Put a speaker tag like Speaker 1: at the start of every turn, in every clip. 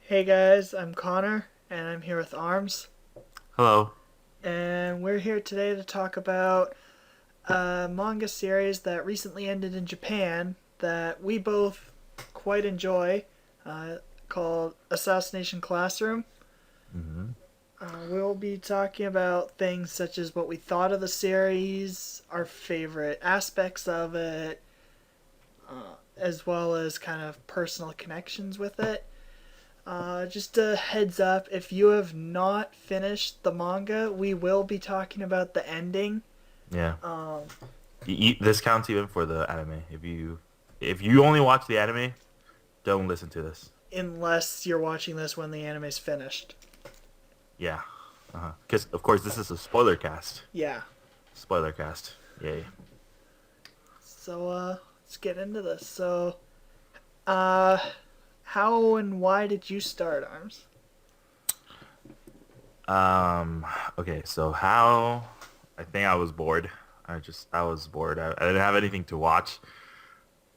Speaker 1: Hey guys, I'm Connor, and I'm here with Arms,
Speaker 2: Hello.
Speaker 1: and we're here today to talk about a manga series that recently ended in Japan that we both quite enjoy, uh, called Assassination Classroom.
Speaker 2: hmm
Speaker 1: We'll be talking about things such as what we thought of the series, our favorite aspects of it, as well as kind of personal connections with it. Just a heads up, if you have not finished the manga, we will be talking about the ending.
Speaker 2: Yeah.
Speaker 1: Um,
Speaker 2: This counts even for the anime. If you only watch the anime, don't listen to this.
Speaker 1: unless you're watching this when the anime's finished.
Speaker 2: Yeah. Because of course this is a spoiler cast.
Speaker 1: Yeah.
Speaker 2: Spoiler cast. Yay.
Speaker 1: So, let's get into this. So, uh, how and why did you start, Arms?
Speaker 2: Um. Okay. So how? I think I was bored. I was bored. I didn't have anything to watch,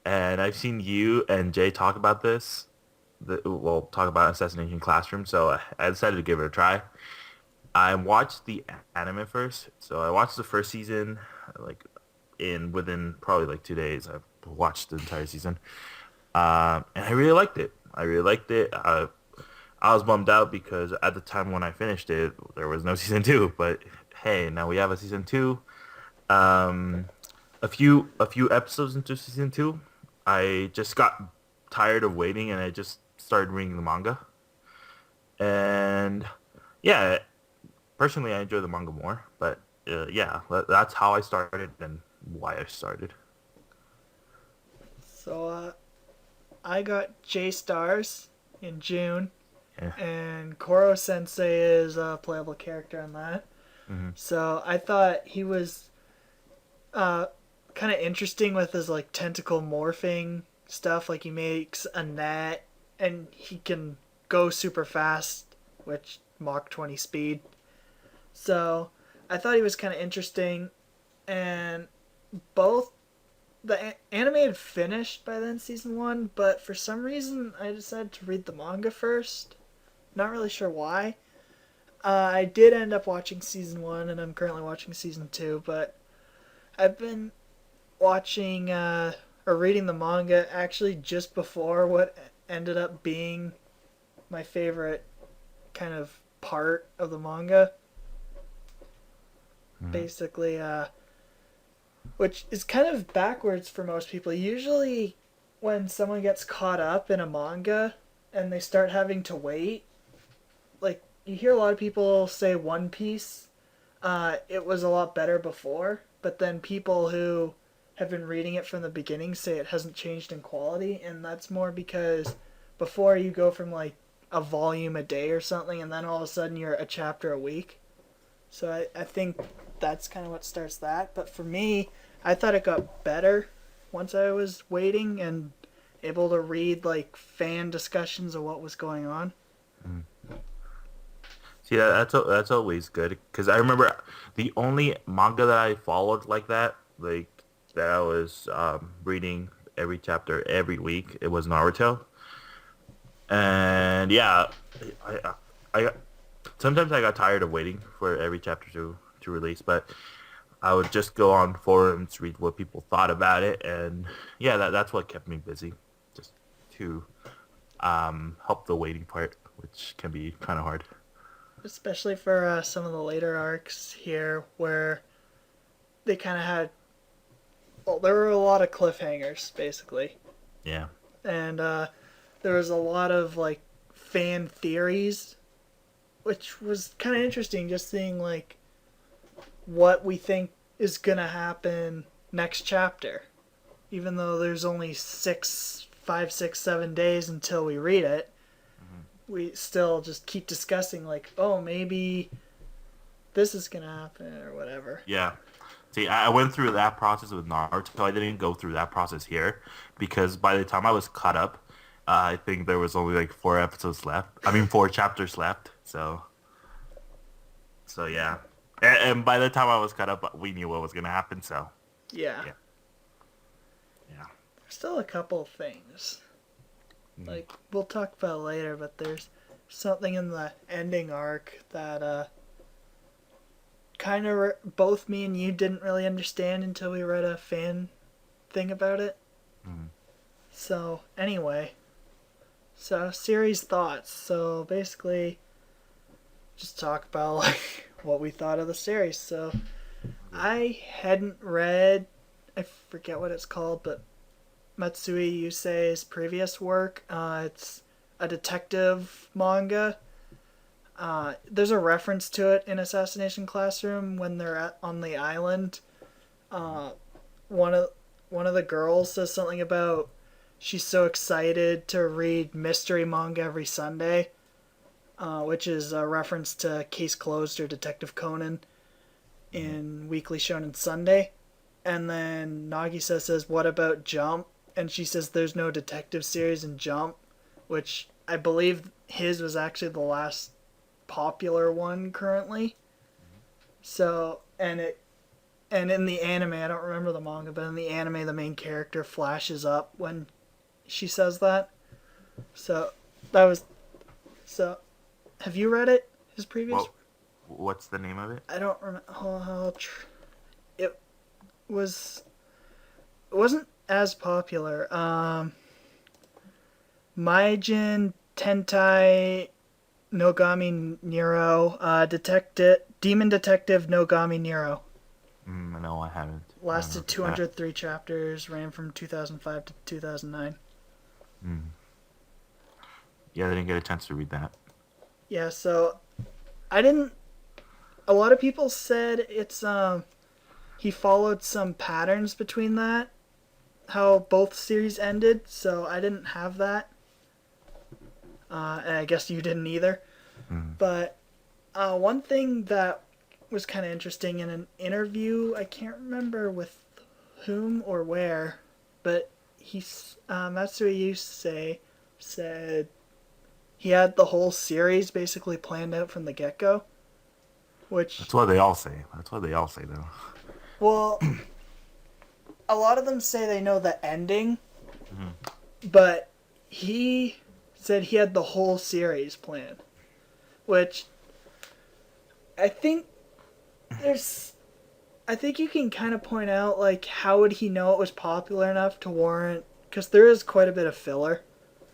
Speaker 2: and I've seen you and Jay talk about this. Talk about Assassination Classroom. So I decided to give it a try. I watched the anime first. So I watched the first season like in within probably like 2 days. I watched the entire season. And I really liked it. I really liked it. I was bummed out because at the time when I finished it, there was no season two. But hey, now we have a season two. Um, a few episodes into season two, I just got tired of waiting and I just started reading the manga. And yeah, personally, I enjoy the manga more, but yeah, that's how I started and why I started.
Speaker 1: So, I got J Stars in June,
Speaker 2: Yeah.
Speaker 1: and Koro Sensei is a playable character in that.
Speaker 2: hmm
Speaker 1: So, I thought he was uh, kind of interesting with his like tentacle morphing stuff. Like he makes a net and he can go super fast, which Mach 20 speed. So I thought he was kind of interesting, and both the anime had finished by then, season one, but for some reason I decided to read the manga first. Not really sure why. I did end up watching season one, and I'm currently watching season two, but I've been watching or reading the manga actually just before what ended up being my favorite kind of part of the manga.
Speaker 2: hmm
Speaker 1: Basically, which is kind of backwards for most people. Usually, when someone gets caught up in a manga and they start having to wait, like you hear a lot of people say One Piece, it was a lot better before, but then people who have been reading it from the beginning say it hasn't changed in quality, and that's more because before you go from like a volume a day or something, and then all of a sudden you're a chapter a week. So I think that's kind of what starts that. But for me, I thought it got better once I was waiting and able to read like fan discussions of what was going on.
Speaker 2: hmm See, that's always good because I remember the only manga that I followed like that, like that I was reading every chapter every week. It was Naruto, and yeah, I sometimes I got tired of waiting for every chapter to release, but I would just go on forums, read what people thought about it, and yeah, that's what kept me busy, just to help the waiting part, which can be kind of hard.
Speaker 1: Especially for some of the later arcs here where they kind of had, well, there were a lot of cliffhangers basically.
Speaker 2: Yeah.
Speaker 1: And there was a lot of like fan theories, which was kind of interesting just seeing like what we think is going to happen next chapter. Even though there's only 5, 6, 7 days until we read it,
Speaker 2: hmm
Speaker 1: we still just keep discussing like, oh, maybe this is gonna happen or whatever.
Speaker 2: Yeah. See, I went through that process with Naruto. I didn't go through that process here because by the time I was caught up, I think there was only like 4 episodes left. I mean, 4 chapters left. So yeah. And by the time I was caught up, we knew what was gonna happen. So
Speaker 1: Yeah,
Speaker 2: yeah, yeah.
Speaker 1: there's still a couple of things
Speaker 2: Mm.
Speaker 1: like we'll talk about later, but there's something in the ending arc that kind of both me and you didn't really understand until we read a fan thing about it.
Speaker 2: Mm.
Speaker 1: So anyway, so series thoughts. So basically, just talk about like what we thought of the series. So I hadn't read, I forget what it's called, but Matsui Yusei's previous work. It's a detective manga. There's a reference to it in Assassination Classroom when they're on the island. Uh, one of one of the girls says something about she's so excited to read mystery manga every Sunday, which is a reference to Case Closed or Detective Conan in Weekly Shonen Sunday. And then Nagisa says, "What about Jump?" And she says, "There's no detective series in Jump," which I believe his was actually the last popular one currently. So, and in the anime, I don't remember the manga, but in the anime, the main character flashes up when she says that. So, that was so. Have you read it? His previous?
Speaker 2: Well, what's the name of it?
Speaker 1: I don't remember. It was. It wasn't as popular. Maijin Tentai Nogami Nero, Demon Detective Nogami Nero.
Speaker 2: No, I haven't. I haven't
Speaker 1: Lasted
Speaker 2: heard that.
Speaker 1: 203 chapters, ran from 2005 to 2009.
Speaker 2: Mm. Yeah, I didn't get a chance to read that.
Speaker 1: Yeah, so I didn't. A lot of people said it's he followed some patterns between that, how both series ended. So I didn't have that, and I guess you didn't either.
Speaker 2: Mm.
Speaker 1: But one thing that was kind of interesting in an interview, I can't remember with whom or where, but Matsui Yusei said he had the whole series basically planned out from the get-go, which,
Speaker 2: That's what they all say. That's what they all say, though.
Speaker 1: well, a lot of them say they know the ending, but he said he had the whole series planned, which I think there's I think you can kind of point out, like, how would he know it was popular enough to warrant, because there is quite a bit of filler.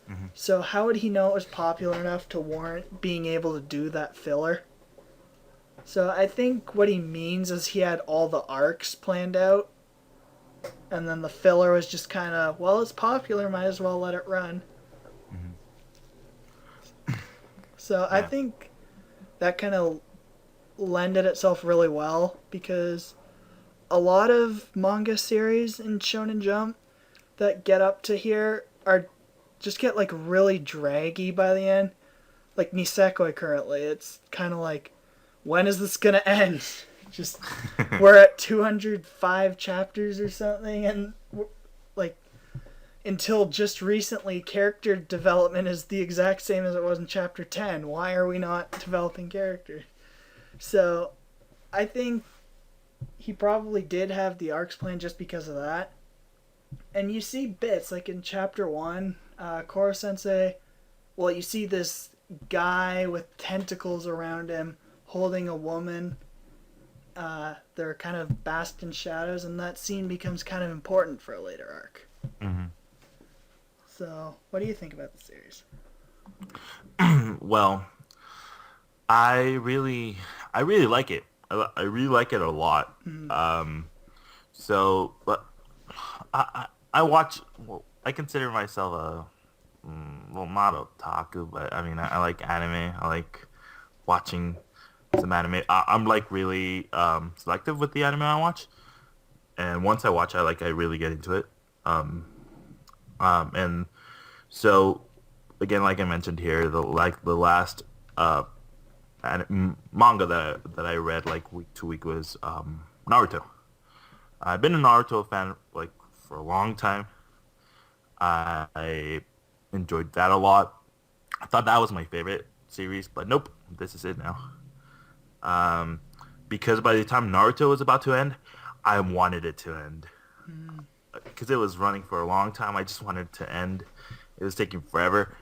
Speaker 2: Mm-hmm.
Speaker 1: So how would he know it was popular enough to warrant being able to do that filler? So I think what he means is he had all the arcs planned out, and then the filler was just kind of, well, it's popular, might as well let it run. So I
Speaker 2: Yeah.
Speaker 1: think that kind of lended itself really well, because a lot of manga series in Shonen Jump that get up to here are just get like really draggy by the end. Like Nisekoi currently, it's kind of like, when is this gonna end? Just we're at 205 chapters or something, and like until just recently, character development is the exact same as it was in chapter 10. Why are we not developing characters? So I think he probably did have the arcs planned just because of that. And you see bits, like in chapter 1, Koro Sensei, well, you see this guy with tentacles around him holding a woman. They're kind of basked in shadows, and that scene becomes kind of important for a later arc.
Speaker 2: Mm-hmm.
Speaker 1: So, what do you think about the series?
Speaker 2: Well, I really like it. I really like it a lot. But I watch. Well, I consider myself well, not otaku, but I mean, I like anime. I like watching some anime. I'm like really selective with the anime I watch, and once I watch, I really get into it. And so again, like I mentioned here, the last manga that I read like week to week was Naruto. I've been a Naruto fan like for a long time. I enjoyed that a lot. I thought that was my favorite series, but nope, this is it now. Um, because by the time Naruto was about to end, I wanted it to end because it was running for a long time. I just wanted it to end. It was taking forever,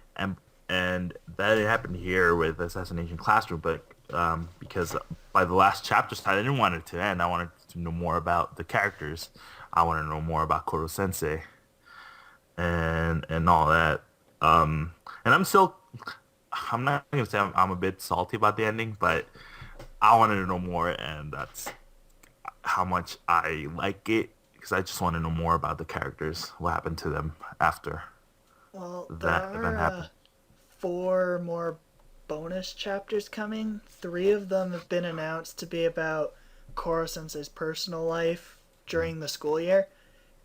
Speaker 2: and that happened here with Assassination Classroom, but because by the last chapters, I didn't want it to end. I wanted to know more about the characters. I want to know more about Koro Sensei and all that. And I'm not gonna say I'm a bit salty about the ending, but I wanted to know more, and that's how much I like it because I just want to know more about the characters, what happened to them after
Speaker 1: Well, there
Speaker 2: that event
Speaker 1: are
Speaker 2: happened.
Speaker 1: 4 more bonus chapters coming. 3 of them have been announced to be about Koro Sensei's personal life
Speaker 2: Mm.
Speaker 1: during the school year,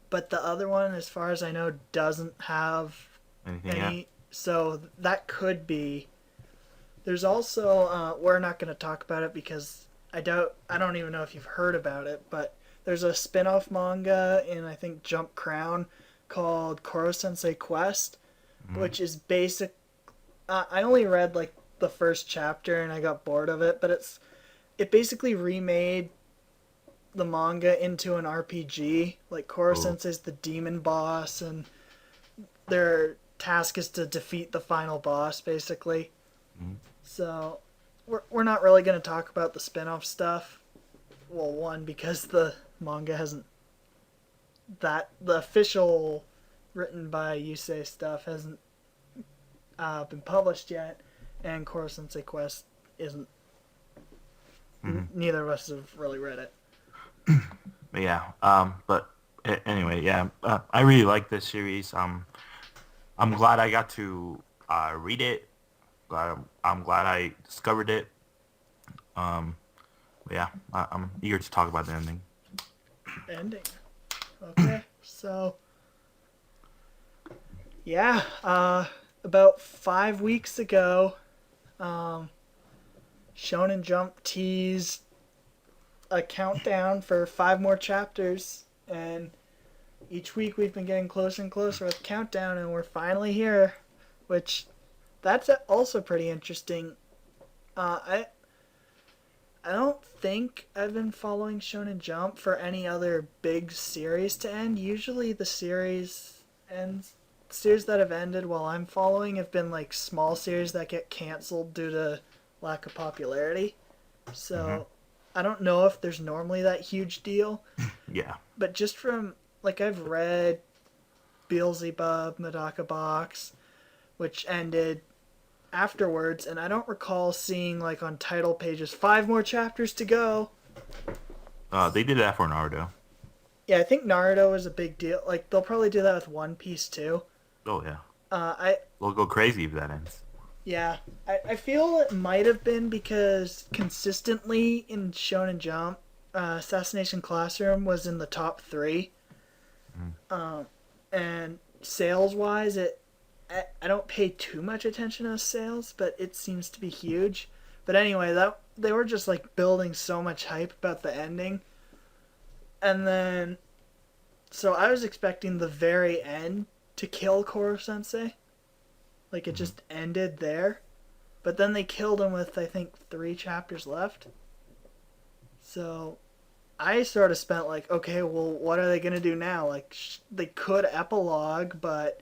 Speaker 1: but the other one, as far as I know, doesn't have
Speaker 2: Anything yet?
Speaker 1: any. So that could be. There's also we're not going to talk about it because I don't even know if you've heard about it, but there's a spin-off manga in I think Jump Crown called Koro Sensei Quest,
Speaker 2: Mm.
Speaker 1: which is basic. I only read like the first chapter and I got bored of it, but it basically remade the manga into an RPG. Like Koro
Speaker 2: Oh.
Speaker 1: Sensei's the demon boss, and their task is to defeat the final boss, basically.
Speaker 2: Mm.
Speaker 1: So we're not really going to talk about the spin-off stuff. Well, one, because the manga hasn't the official written by Yusei stuff hasn't been published yet, and Koro Sensei Quest isn't.
Speaker 2: Mm.
Speaker 1: Neither of us have really read it.
Speaker 2: But yeah. But anyway, yeah. I really like this series. I'm glad I got to read it. I'm glad I discovered it. Um, but yeah, I'm eager to talk about the ending.
Speaker 1: Ending. Okay, so yeah, about 5 weeks ago, um, Shonen Jump teased a countdown for 5 more chapters, and each week we've been getting closer and closer with the countdown, and we're finally here, which that's also pretty interesting. Uh, I I don't think I've been following Shonen Jump for any other big series to end. Usually the series that have ended while I'm following have been like small series that get canceled due to lack of popularity.
Speaker 2: Hmm.
Speaker 1: So I don't know if there's normally that huge deal,
Speaker 2: Yeah.
Speaker 1: but just from like I've read Beelzebub, Medaka Box, which ended afterwards, and I don't recall seeing like on title pages 5 more chapters to go.
Speaker 2: They did that for Naruto.
Speaker 1: Yeah, I think Naruto is a big deal. Like they'll probably do that with One Piece too.
Speaker 2: Oh yeah.
Speaker 1: I
Speaker 2: They'll go crazy if that ends.
Speaker 1: Yeah, I feel it might have been because consistently in Shonen Jump, Assassination Classroom was in the top 3,
Speaker 2: Mm.
Speaker 1: and sales wise, I don't pay too much attention to sales, but it seems to be huge. But anyway, that they were just like building so much hype about the ending, and then so I was expecting the very end to kill Koro Sensei, like it
Speaker 2: Hmm.
Speaker 1: just ended there. But then they killed him with I think 3 chapters left. So I sort of spent like, okay, well, what are they gonna do now? Like they could epilogue, but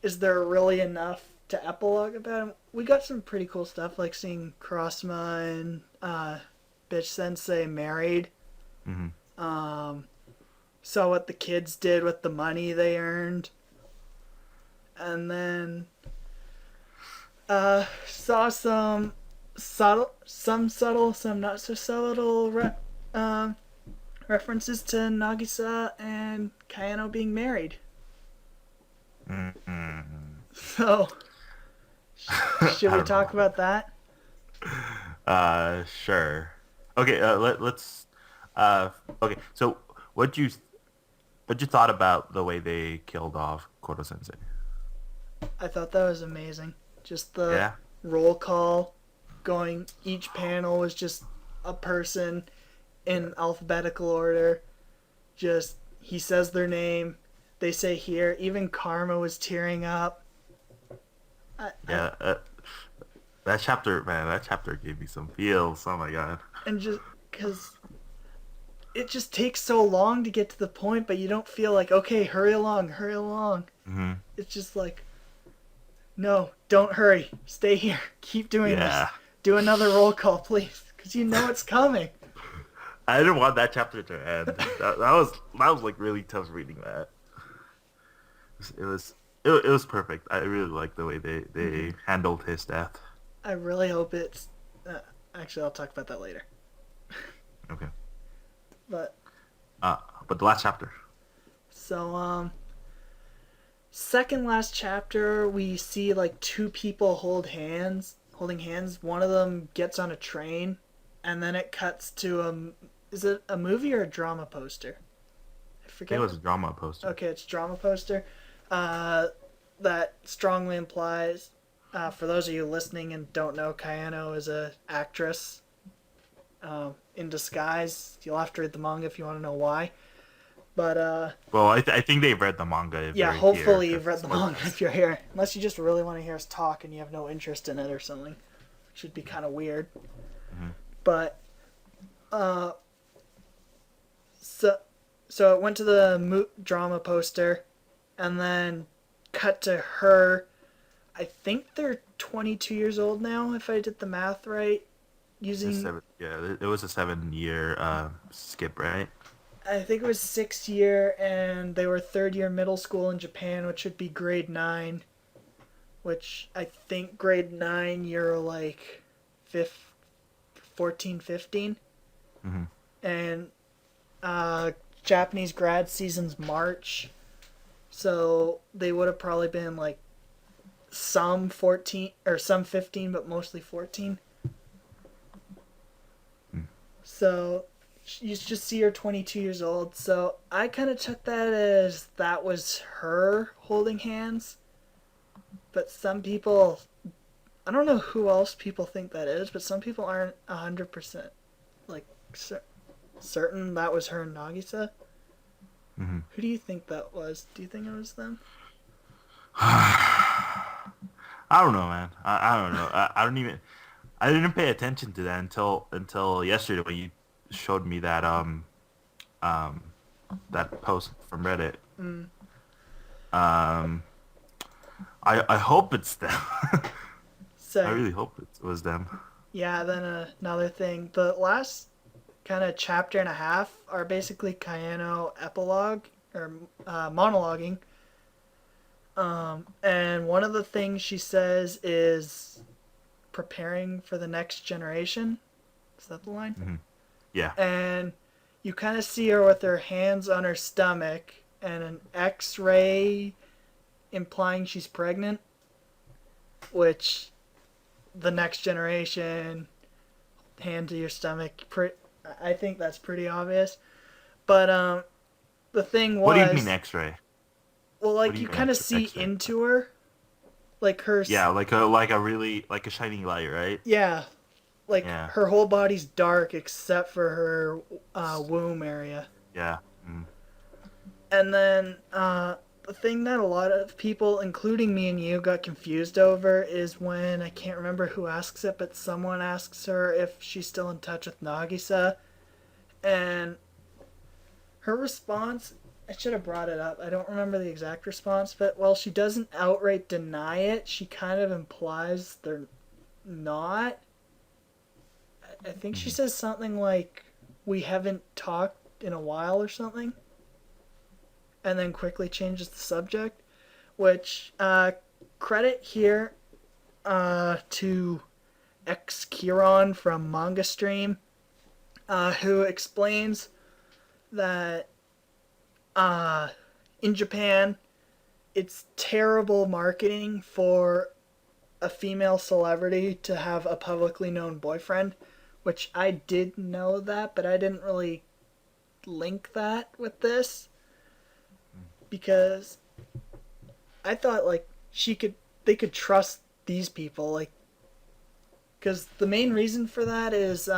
Speaker 1: is there really enough to epilogue about him? We got some pretty cool stuff, like seeing Crossma and Bitch Sensei married.
Speaker 2: Hmm.
Speaker 1: Um, saw what the kids did with the money they earned, and then saw some subtle, some not so subtle um, references to Nagisa and Kayano being married.
Speaker 2: Hmm.
Speaker 1: So, should
Speaker 2: I
Speaker 1: we
Speaker 2: don't know
Speaker 1: talk
Speaker 2: about
Speaker 1: about that?
Speaker 2: that. Sure. Okay. Let's. Uh, okay. So, what you what you thought about the way they killed off Koro Sensei?
Speaker 1: I thought that was amazing. Just the
Speaker 2: Yeah.
Speaker 1: roll call going, each panel was just a person
Speaker 2: Yeah.
Speaker 1: in alphabetical order. Just, he says their name, they say here. Even Karma was tearing up. I
Speaker 2: Yeah. That chapter, man. That chapter gave me some feels. Oh my god.
Speaker 1: and just because it just takes so long to get to the point, but you don't feel like, okay, hurry along, hurry along.
Speaker 2: Hmm.
Speaker 1: It's just like, No, don't hurry. Stay here. Keep doing this.
Speaker 2: Yeah.
Speaker 1: Do another roll call, please, because you know it's coming.
Speaker 2: I didn't want that chapter to end. That was like really tough reading that. It was it was perfect. I really like the way they handled his death.
Speaker 1: I really hope it's. Uh, Actually, I'll talk about that later.
Speaker 2: Okay.
Speaker 1: But
Speaker 2: Uh, but the last chapter.
Speaker 1: so second last chapter, we see like two people holding hands. One of them gets on a train, and then it cuts to is it a movie or a drama poster? I
Speaker 2: I think it
Speaker 1: forget.
Speaker 2: was a drama poster.
Speaker 1: Okay, it's drama poster. Uh, that strongly implies, for those of you listening and don't know, Kayano is a actress in disguise. You'll have to read the manga if you want to know why. But
Speaker 2: Well, I think they've read the manga if
Speaker 1: yeah,
Speaker 2: they're here.
Speaker 1: hopefully you've read the manga if you're here. Unless you just really want to hear us talk and you have no interest in it or something. Which would be kind of weird.
Speaker 2: Mm-hmm.
Speaker 1: But, so, so it went to the drama poster and then cut to her. I think they're 22 years old now, if I did the math right. Using,
Speaker 2: Yeah, it was a 7 year skip, right?
Speaker 1: I think it was 6th year, and they were third year middle school in Japan, which would be grade 9. Which I think grade 9, you're like 14, 15.
Speaker 2: Mm-hmm.
Speaker 1: And Japanese grad season's March. So they would have probably been like some 14 or some 15, but mostly 14. So you just see her 22 years old. So I kind of took that as that was her holding hands. But some people, I don't know who else people think that is, but some people aren't 100% like certain that was her and Nagisa.
Speaker 2: Mm-hmm.
Speaker 1: Who do you think that was? Do you think it was them?
Speaker 2: I don't know, man. I don't know. I don't even. I didn't pay attention to that until yesterday when you showed me um that post from Reddit.
Speaker 1: Mm.
Speaker 2: Um, I hope it's them. I
Speaker 1: So
Speaker 2: really hope it was them.
Speaker 1: yeah, then another thing. The last kind of chapter and a half are basically Kayano epilogue or monologuing. And one of the things she says is preparing for the next generation. Is that the line?
Speaker 2: Mm-hmm. Yeah.
Speaker 1: And you kind of see her with her hands on her stomach and an X-ray implying she's pregnant, which the next generation, hand to your stomach. I think that's pretty obvious. But the thing was,
Speaker 2: What do you mean X-ray?
Speaker 1: well,
Speaker 2: What
Speaker 1: like
Speaker 2: do you
Speaker 1: you
Speaker 2: mean
Speaker 1: kind of see
Speaker 2: X-ray?
Speaker 1: into her, like her.
Speaker 2: Yeah, like a really like a shining light, right?
Speaker 1: Yeah, like
Speaker 2: Yeah.
Speaker 1: her whole body's dark except for her womb area.
Speaker 2: Yeah. Mm.
Speaker 1: And then the thing that a lot of people, including me and you, got confused over is when I can't remember who asks it, but someone asks her if she's still in touch with Nagisa, and her response. I should have brought it up. I don't remember the exact response, but while she doesn't outright deny it, she kind of implies they're not. I think she
Speaker 2: Mm-hmm.
Speaker 1: says something like, "We haven't talked in a while" or something, and then quickly changes the subject. Which credit here to X Kiron from Manga Stream, who explains that in Japan, it's terrible marketing for a female celebrity to have a publicly known boyfriend, which I did know that, but I didn't really link that with this because I thought like they could trust these people, like, because the main reason for that is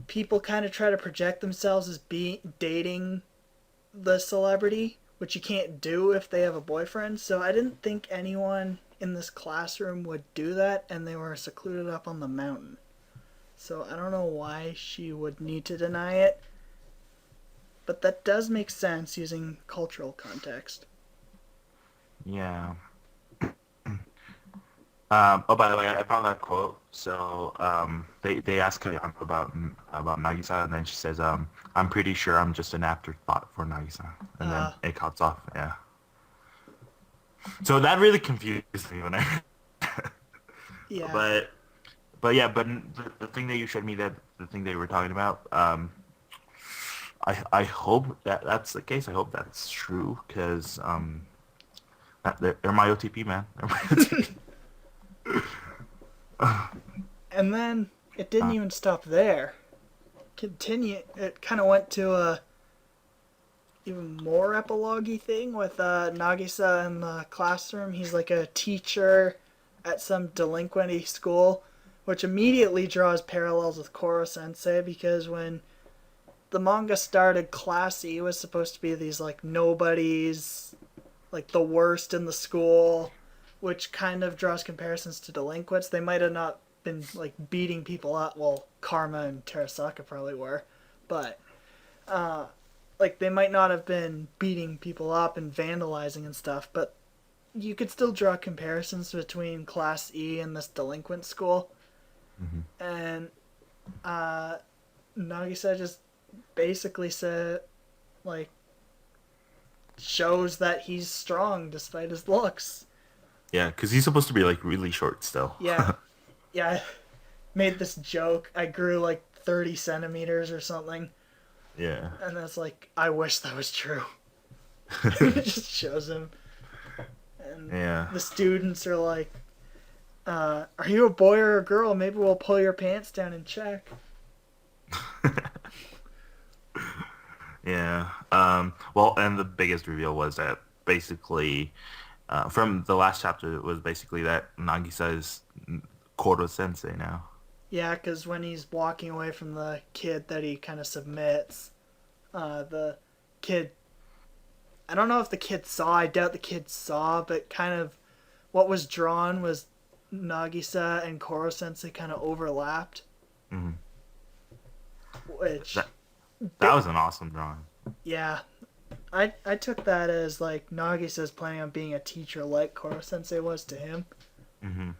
Speaker 1: people kind of try to project themselves as dating the celebrity, which you can't do if they have a boyfriend. So I didn't think anyone in this classroom would do that, and they were secluded up on the mountain. So I don't know why she would need to deny it, but that does make sense using cultural context.
Speaker 2: Yeah. Oh, by the way, I found that quote. So, they ask Kayako about Nagisa, and then she says, "I'm pretty sure I'm just an afterthought for Nagisa," and then
Speaker 1: Uh,
Speaker 2: it cuts off. Yeah. So that really confused me when I,
Speaker 1: yeah.
Speaker 2: but yeah, but the thing that you showed me, that the thing that you were talking about, I hope that that's the case. I hope that's true because they're my OTP, man. They're my OTP.
Speaker 1: And then it didn't even stop there. Continue. It kind of went to a even more epilogue thing with Nagisa in the classroom. He's like a teacher at some delinquency school, which immediately draws parallels with Koro Sensei because when the manga started, Class E was supposed to be these like nobodies, like the worst in the school, which kind of draws comparisons to delinquents. They might have not been like beating people up. Well, Karma and Terasaka probably were, but like they might not have been beating people up and vandalizing and stuff, but you could still draw comparisons between Class E and this delinquent school.
Speaker 2: Hmm.
Speaker 1: And uh, Nagisa just basically said, like, shows that he's strong despite his looks.
Speaker 2: Yeah, because he's supposed to be like really short still.
Speaker 1: Yeah, yeah. I made this joke. I grew like 30 centimeters or something,
Speaker 2: Yeah.
Speaker 1: and that's like, I wish that was true. It just shows him, and
Speaker 2: Yeah.
Speaker 1: the students are like, "Are you a boy or a girl? Maybe we'll pull your pants down and check."
Speaker 2: Yeah. Well, and the biggest reveal was that basically, from the last chapter, it was basically that Nagisa is Koro Sensei now.
Speaker 1: Yeah, because when he's walking away from the kid that he kind of submits, the kid, I don't know if the kid saw, I doubt the kid saw, but kind of what was drawn was Nagisa and Koro Sensei kind of overlapped,
Speaker 2: Hmm.
Speaker 1: which,
Speaker 2: That that was an awesome drawing.
Speaker 1: yeah, I took that as like Nagisa's planning on being a teacher like Koro Sensei was to him,
Speaker 2: Hmm.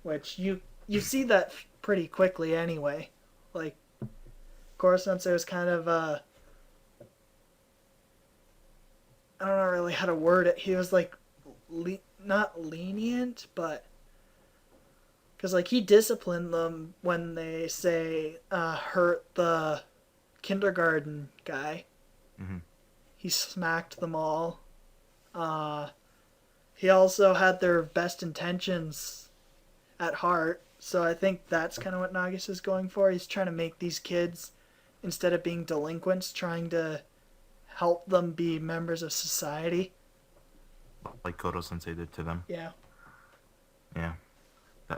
Speaker 1: which you see that pretty quickly anyway. Like Koro Sensei was kind of I don't know really how to word it. He was like not lenient, but because like he disciplined them when they say hurt the kindergarten guy.
Speaker 2: Hmm.
Speaker 1: He smacked them all. Uh, he also had their best intentions at heart. So I think that's kind of what Nagus is going for. He's trying to make these kids, instead of being delinquents, trying to help them be members of society.
Speaker 2: Like Koro Sensei did to them.
Speaker 1: Yeah.
Speaker 2: Yeah.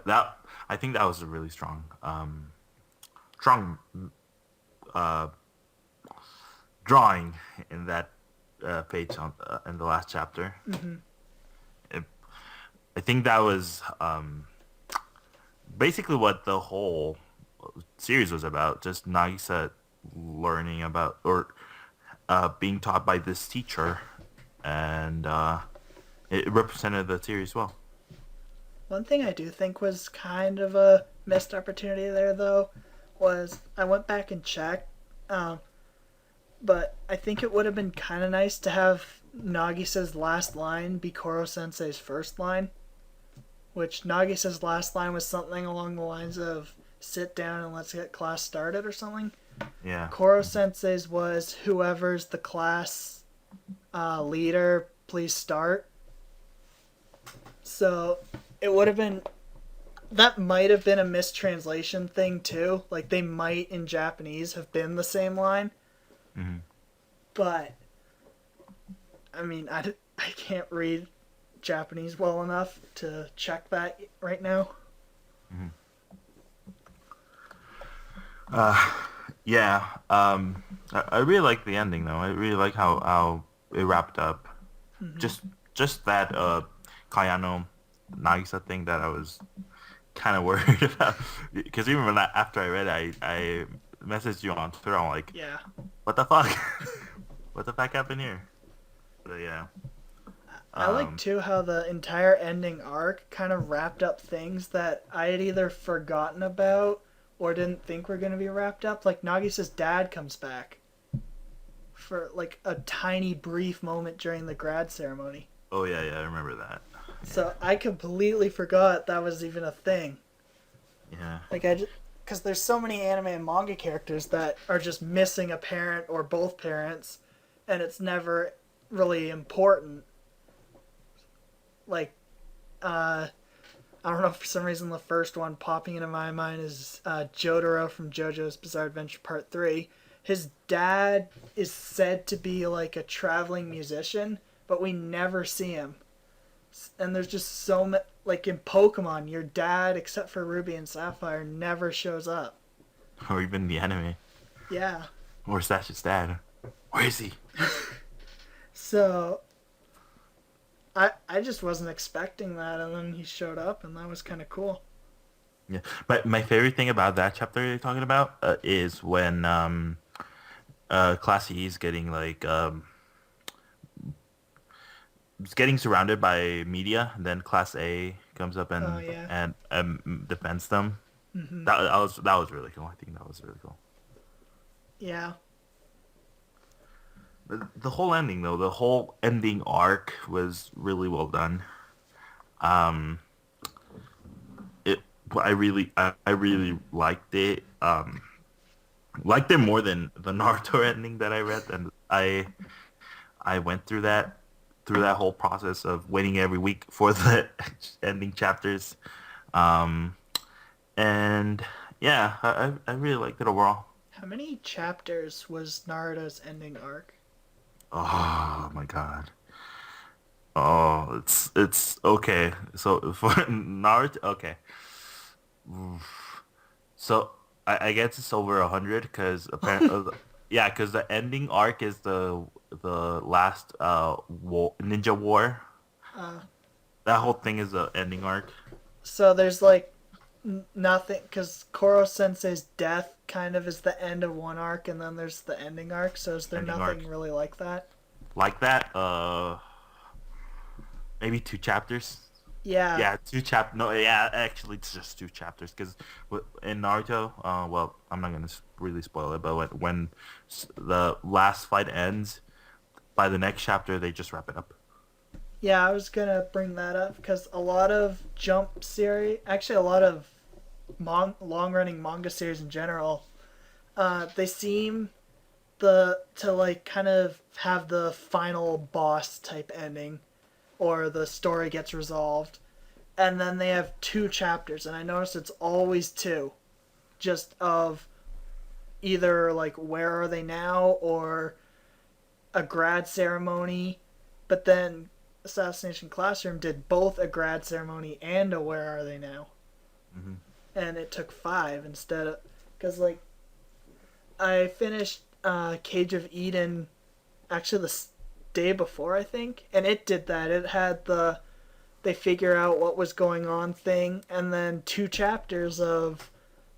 Speaker 2: That I think that was a really strong uh, drawing in that page in the last chapter.
Speaker 1: Mm-hmm.
Speaker 2: It, I think that was basically what the whole series was about. Just Nagisa learning about or being taught by this teacher, and it represented the series well.
Speaker 1: One thing I do think was kind of a missed opportunity there, though, was I went back and checked, um, but I think it would have been kind of nice to have Nagisa's last line be Koro Sensei's first line, which Nagisa's last line was something along the lines of "sit down and let's get class started" or something.
Speaker 2: Yeah.
Speaker 1: Koro Sensei's was "whoever's the class leader, please start." So it would have been that might have been a mistranslation thing too. Like they might in Japanese have been the same line,
Speaker 2: Hmm.
Speaker 1: but I mean I can't read Japanese well enough to check that right now.
Speaker 2: Hmm. Yeah. I really like the ending though. I really like how it wrapped up.
Speaker 1: Mm-hmm.
Speaker 2: Just just that Kayano Nagisa thing that I was kind of worried about because even when after I read it, I messaged you on Twitter. I'm like,
Speaker 1: Yeah,
Speaker 2: what the fuck? What the fuck happened here? But yeah.
Speaker 1: I like
Speaker 2: Um,
Speaker 1: too how the entire ending arc kind of wrapped up things that I had either forgotten about or didn't think were going to be wrapped up. Like Nagisa's dad comes back for like a tiny brief moment during the grad ceremony.
Speaker 2: oh yeah, yeah, I remember that. Yeah,
Speaker 1: So I completely forgot that was even a thing.
Speaker 2: yeah.
Speaker 1: Like I just because there's so many anime and manga characters that are just missing a parent or both parents, and it's never really important. Like I don't know, for some reason the first one popping into my mind is Jotaro from JoJo's Bizarre Adventure Part 3. His dad is said to be like a traveling musician, but we never see him. And there's just so much, like in Pokemon, your dad, except for Ruby and Sapphire, never shows up.
Speaker 2: Or even the anime.
Speaker 1: Yeah.
Speaker 2: Where's Sash's dad? Where is he?
Speaker 1: So I just wasn't expecting that, and then he showed up, and that was kind of cool.
Speaker 2: Yeah, but my favorite thing about that chapter you're talking about is when Class E is getting like is getting surrounded by media, and then Class A comes up
Speaker 1: Oh
Speaker 2: and
Speaker 1: yeah.
Speaker 2: defends them.
Speaker 1: Mm-hmm.
Speaker 2: That was really cool. I think that was really cool.
Speaker 1: Yeah.
Speaker 2: The whole ending though, the whole ending arc was really well done. Um, it I really liked it. Liked it more than the Naruto ending that I read, and I went through that whole process of waiting every week for the ending chapters. Um, and yeah, I really liked it overall.
Speaker 1: How many chapters was Naruto's ending arc?
Speaker 2: Oh my God. Oh, it's okay. So for Naruto, okay. So I guess it's over 100 because apparently, yeah, because the ending arc is the last ninja war.
Speaker 1: Uh,
Speaker 2: That whole thing is the ending arc.
Speaker 1: so there's like nothing, because Koro Sensei's death kind of is the end of one arc, and then there's the ending arc. So is there
Speaker 2: Ending arc
Speaker 1: nothing really like that?
Speaker 2: like that. Maybe two chapters.
Speaker 1: Yeah.
Speaker 2: Yeah, two chap. No, yeah, actually, it's just two chapters because in Naruto, well, I'm not gonna really spoil it, but when the last fight ends, by the next chapter they just wrap it up.
Speaker 1: Yeah, I was gonna bring that up because a lot of Jump series, actually a lot of long-running manga series in general, they seem to like kind of have the final boss type ending, or the story gets resolved, and then they have two chapters, and I noticed it's always two, just of either like where are they now or a grad ceremony, but then Assassination Classroom did both a grad ceremony and a where are they now,
Speaker 2: Hmm.
Speaker 1: and it took five instead of, because like I finished Cage of Eden actually the day before I think, and it did that. It had the they figure out what was going on thing, and then two chapters of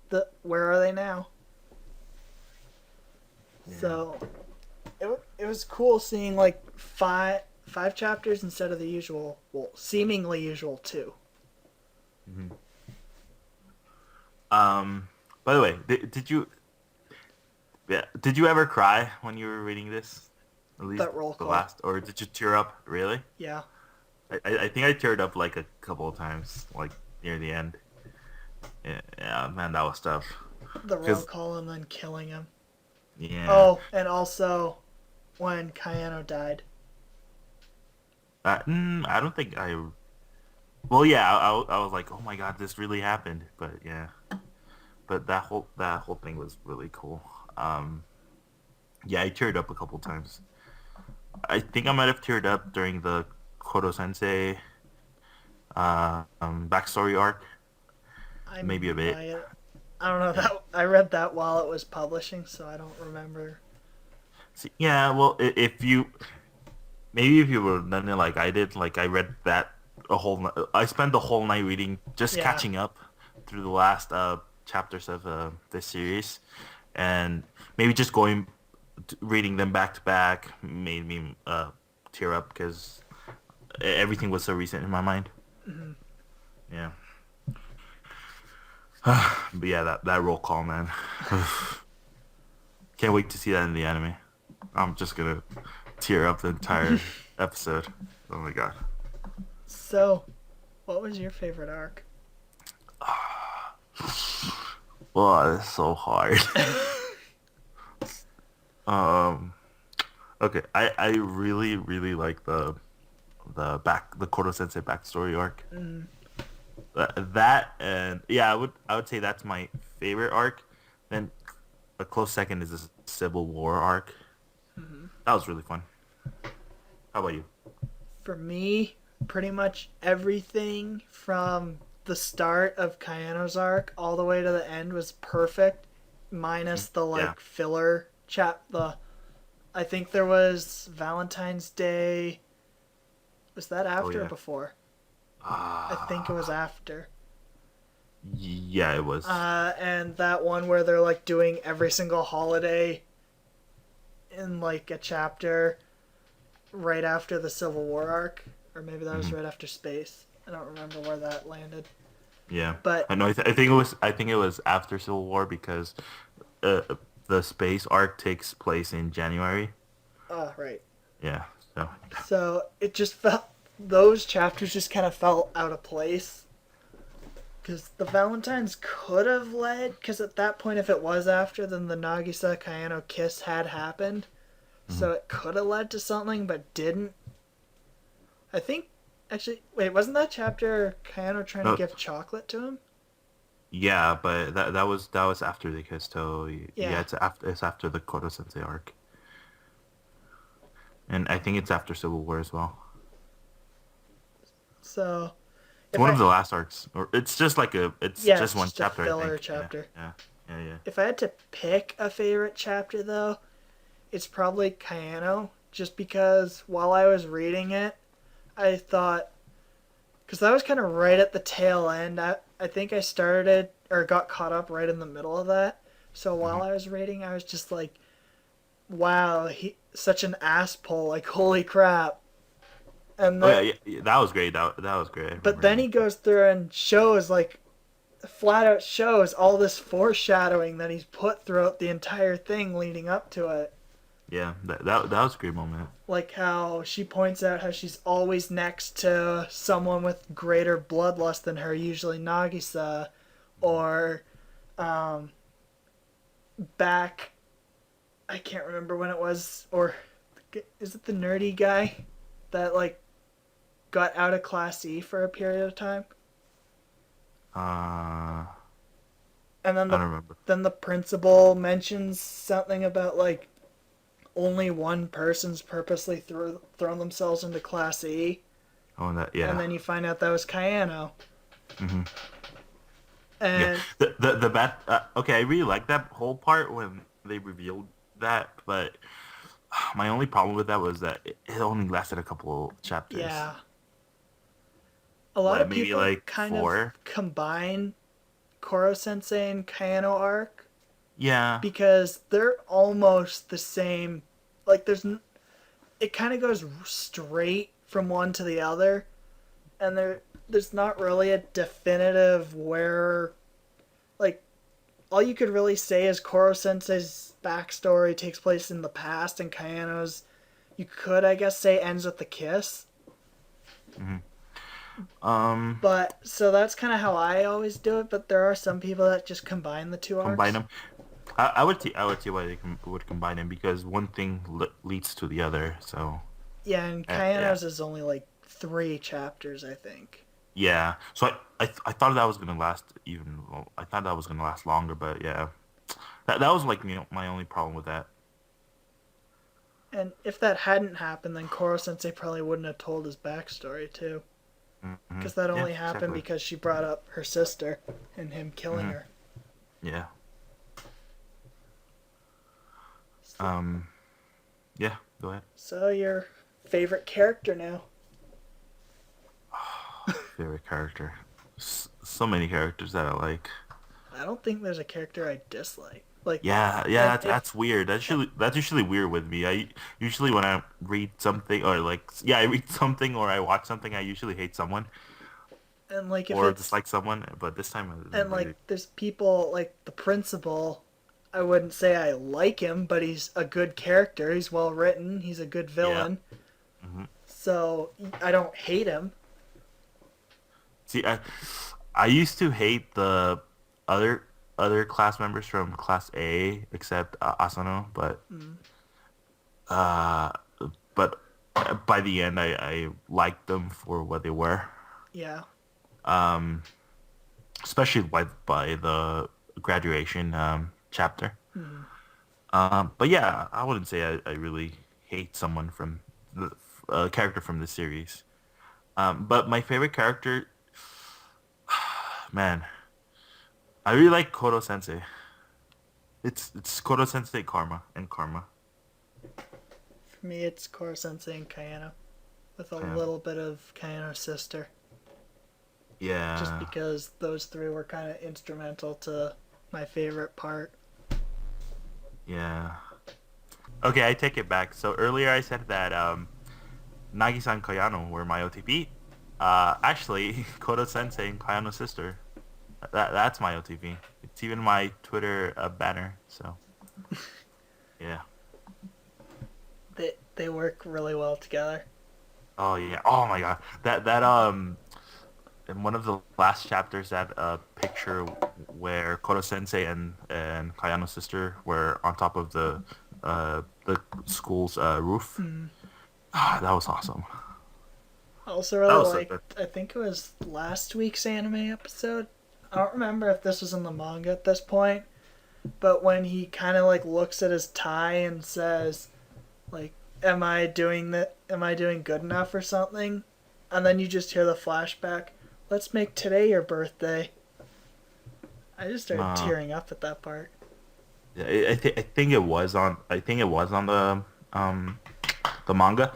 Speaker 1: the where are they now.
Speaker 2: Yeah.
Speaker 1: So it was cool seeing like five chapters instead of the usual, well, seemingly usual two.
Speaker 2: Hmm. Um. By the way, did you yeah did you ever cry when you were reading this? At least
Speaker 1: That roll
Speaker 2: the
Speaker 1: call.
Speaker 2: last, or did you tear up? Really?
Speaker 1: Yeah,
Speaker 2: I think I teared up like a couple of times, like near the end. Yeah, yeah, man, that was tough.
Speaker 1: the roll
Speaker 2: Cause
Speaker 1: call and then killing him.
Speaker 2: yeah,
Speaker 1: Oh, and also when Kayano died.
Speaker 2: I don't think I. Well, yeah, I was like, oh my god, this really happened. But yeah, but that whole thing was really cool. Um, yeah, I teared up a couple times. I think I might have teared up during the Kodo Sensei backstory arc,
Speaker 1: I
Speaker 2: maybe a bit.
Speaker 1: might. I don't know that I read that while it was publishing, so I don't remember.
Speaker 2: See, yeah, well, if you maybe if you were done it like I did, like I read that a whole. I spent the whole night reading, just
Speaker 1: Yeah,
Speaker 2: catching up through the last chapters of this series, and maybe just going reading them back to back made me tear up because everything was so recent in my mind.
Speaker 1: Mhm.
Speaker 2: Yeah. But yeah, that roll call, man. Can't wait to see that in the anime. I'm just gonna tear up the entire episode. Oh my god.
Speaker 1: So, what was your favorite arc?
Speaker 2: Oh, that's so hard. Um, okay, I really really like the Kodo Sensei backstory arc.
Speaker 1: Mm,
Speaker 2: That and yeah, I would say that's my favorite arc. Then a close second is the Civil War arc.
Speaker 1: mhm.
Speaker 2: That was really fun. How about you?
Speaker 1: For me, pretty much everything from the start of Kayano's arc all the way to the end was perfect, minus the
Speaker 2: Yeah.
Speaker 1: like filler chap. The I think there was Valentine's Day. Was that
Speaker 2: Oh
Speaker 1: after or
Speaker 2: yeah.
Speaker 1: before? I think it was
Speaker 2: Ah,
Speaker 1: after.
Speaker 2: yeah, it was.
Speaker 1: And that one where they're like doing every single holiday in like a chapter right after the Civil War arc, or maybe that was
Speaker 2: Hmm.
Speaker 1: right after Space. I don't remember where that landed,
Speaker 2: Yeah,
Speaker 1: but
Speaker 2: I know. I think it was after Civil War because uh, the space arc takes place in January.
Speaker 1: oh right.
Speaker 2: Yeah. So
Speaker 1: So it just felt those chapters just kind of felt out of place because the Valentines could have led because at that point if it was after then the Nagisa Kayano kiss had happened,
Speaker 2: mhm.
Speaker 1: so it could have led to something but didn't. I think actually wait wasn't that chapter Kayano trying to
Speaker 2: No,
Speaker 1: give chocolate to him?
Speaker 2: yeah, but that was after the kiss. So yeah,
Speaker 1: Yeah.
Speaker 2: it's after the Kodo Sensei arc, and I think it's after Civil War as well.
Speaker 1: So
Speaker 2: It's
Speaker 1: if
Speaker 2: one
Speaker 1: I
Speaker 2: of the last arcs, or it's just like it's
Speaker 1: yeah
Speaker 2: just
Speaker 1: it's
Speaker 2: one
Speaker 1: just a
Speaker 2: chapter, I
Speaker 1: filler
Speaker 2: think. Yeah,
Speaker 1: chapter.
Speaker 2: yeah, yeah, yeah.
Speaker 1: If I had to pick a favorite chapter though, it's probably Kayano, just because while I was reading it, I thought, because that was kind of right at the tail end. I think I started or got caught up right in the middle of that. So while
Speaker 2: Hmm.
Speaker 1: I was reading, I was just like, wow, he such an ass pull, like holy crap. And
Speaker 2: Oh yeah,
Speaker 1: that,
Speaker 2: yeah, yeah, that was great. That was great. I
Speaker 1: but
Speaker 2: remember
Speaker 1: then
Speaker 2: that.
Speaker 1: he goes through and shows like flat out shows all this foreshadowing that he's put throughout the entire thing leading up to it.
Speaker 2: Yeah, that was a great moment.
Speaker 1: Like how she points out how she's always next to someone with greater bloodlust than her, usually Nagisa, or um, back. I can't remember when it was, or is it the nerdy guy that like got out of Class E for a period of time,
Speaker 2: Uh,
Speaker 1: and
Speaker 2: I don't remember.
Speaker 1: then the principal mentions something about like only one person's purposely thrown themselves into Class E,
Speaker 2: Oh, and that,
Speaker 1: and
Speaker 2: yeah.
Speaker 1: then you find out that was Kayano,
Speaker 2: Hmm. Yeah.
Speaker 1: and
Speaker 2: The bat. Okay, I really like that whole part when they revealed that, but my only problem with that was that it only lasted a couple chapters,
Speaker 1: yeah, a lot
Speaker 2: like
Speaker 1: of
Speaker 2: maybe
Speaker 1: people
Speaker 2: like
Speaker 1: kind of
Speaker 2: four.
Speaker 1: combine Koro Sensei and Kayano arc
Speaker 2: Yeah.
Speaker 1: because they're almost the same. Like it kind of goes straight from one to the other, and there's not really a definitive where like all you could really say is Koro Sensei's backstory takes place in the past, and Kayano's you could I guess say ends with the kiss.
Speaker 2: Hmm. Um,
Speaker 1: But so that's kind of how I always do it. But there are some people that just combine the two
Speaker 2: combine
Speaker 1: arcs.
Speaker 2: them. I would see why they would combine them because one thing leads to the other. So
Speaker 1: Yeah, and
Speaker 2: yeah,
Speaker 1: Kayano's is only like 3 chapters, I think.
Speaker 2: yeah. So I thought that was gonna last even. Well, I thought that was gonna last longer, but yeah, that was like my only problem with that.
Speaker 1: And if that hadn't happened, then Koro Sensei probably wouldn't have told his backstory too,
Speaker 2: Hmm.
Speaker 1: because that
Speaker 2: Yeah,
Speaker 1: only happened
Speaker 2: exactly.
Speaker 1: because she brought up her sister and him killing
Speaker 2: Hmm.
Speaker 1: her.
Speaker 2: Yeah.
Speaker 1: So,
Speaker 2: Um. Yeah. Go ahead.
Speaker 1: so your favorite character now?
Speaker 2: Favorite character. So many characters that I like.
Speaker 1: I don't think there's a character I dislike. Like,
Speaker 2: Yeah,
Speaker 1: and
Speaker 2: that's weird. That's usually weird with me. I usually when I read something or like yeah, I read something or I watch something, I usually hate someone
Speaker 1: like if
Speaker 2: or
Speaker 1: it's
Speaker 2: dislike someone. But this time I
Speaker 1: and
Speaker 2: didn't
Speaker 1: like
Speaker 2: really.
Speaker 1: there's people like the principal. I wouldn't say I like him, but he's a good character. He's well written. He's a good
Speaker 2: Yeah.
Speaker 1: villain.
Speaker 2: hmm
Speaker 1: So I don't hate him.
Speaker 2: See, I used to hate the other other class members from class A except Asano,
Speaker 1: Mm,
Speaker 2: uh, but by the end I liked them for what they were.
Speaker 1: yeah.
Speaker 2: Um, especially by the graduation chapter.
Speaker 1: Mm,
Speaker 2: But yeah, I wouldn't say I really hate someone from the character from the series. But my favorite character, man, I really like Kodo Sensei. It's Kodo Sensei Karma and Karma.
Speaker 1: for me, it's Koro Sensei and Kayano, with a
Speaker 2: Yeah,
Speaker 1: little bit of Kayano's sister, just
Speaker 2: yeah,
Speaker 1: because those three were kind of instrumental to my favorite part.
Speaker 2: yeah. Okay, I take it back. So earlier I said that Nagisa and Kayano were my OTP. Actually, Kodo Sensei and Kayano's sister. That's my OTP. It's even my Twitter banner. So yeah.
Speaker 1: They work really well together.
Speaker 2: Oh yeah. Oh my god. That in one of the last chapters that picture where Kodo Sensei and Kayano's sister were on top of the school's roof.
Speaker 1: Mm.
Speaker 2: Ah, that was awesome.
Speaker 1: I also
Speaker 2: That
Speaker 1: really
Speaker 2: was so good.
Speaker 1: liked. I think it was last week's anime episode. I don't remember if this was in the manga at this point, but when he kind of like looks at his tie and says, like, "Am I doing that? Am I doing good enough or something?" And then you just hear the flashback. Let's make today your birthday. I just started
Speaker 2: Uh,
Speaker 1: tearing up at that part.
Speaker 2: yeah, I think it was on. I think it was on the manga,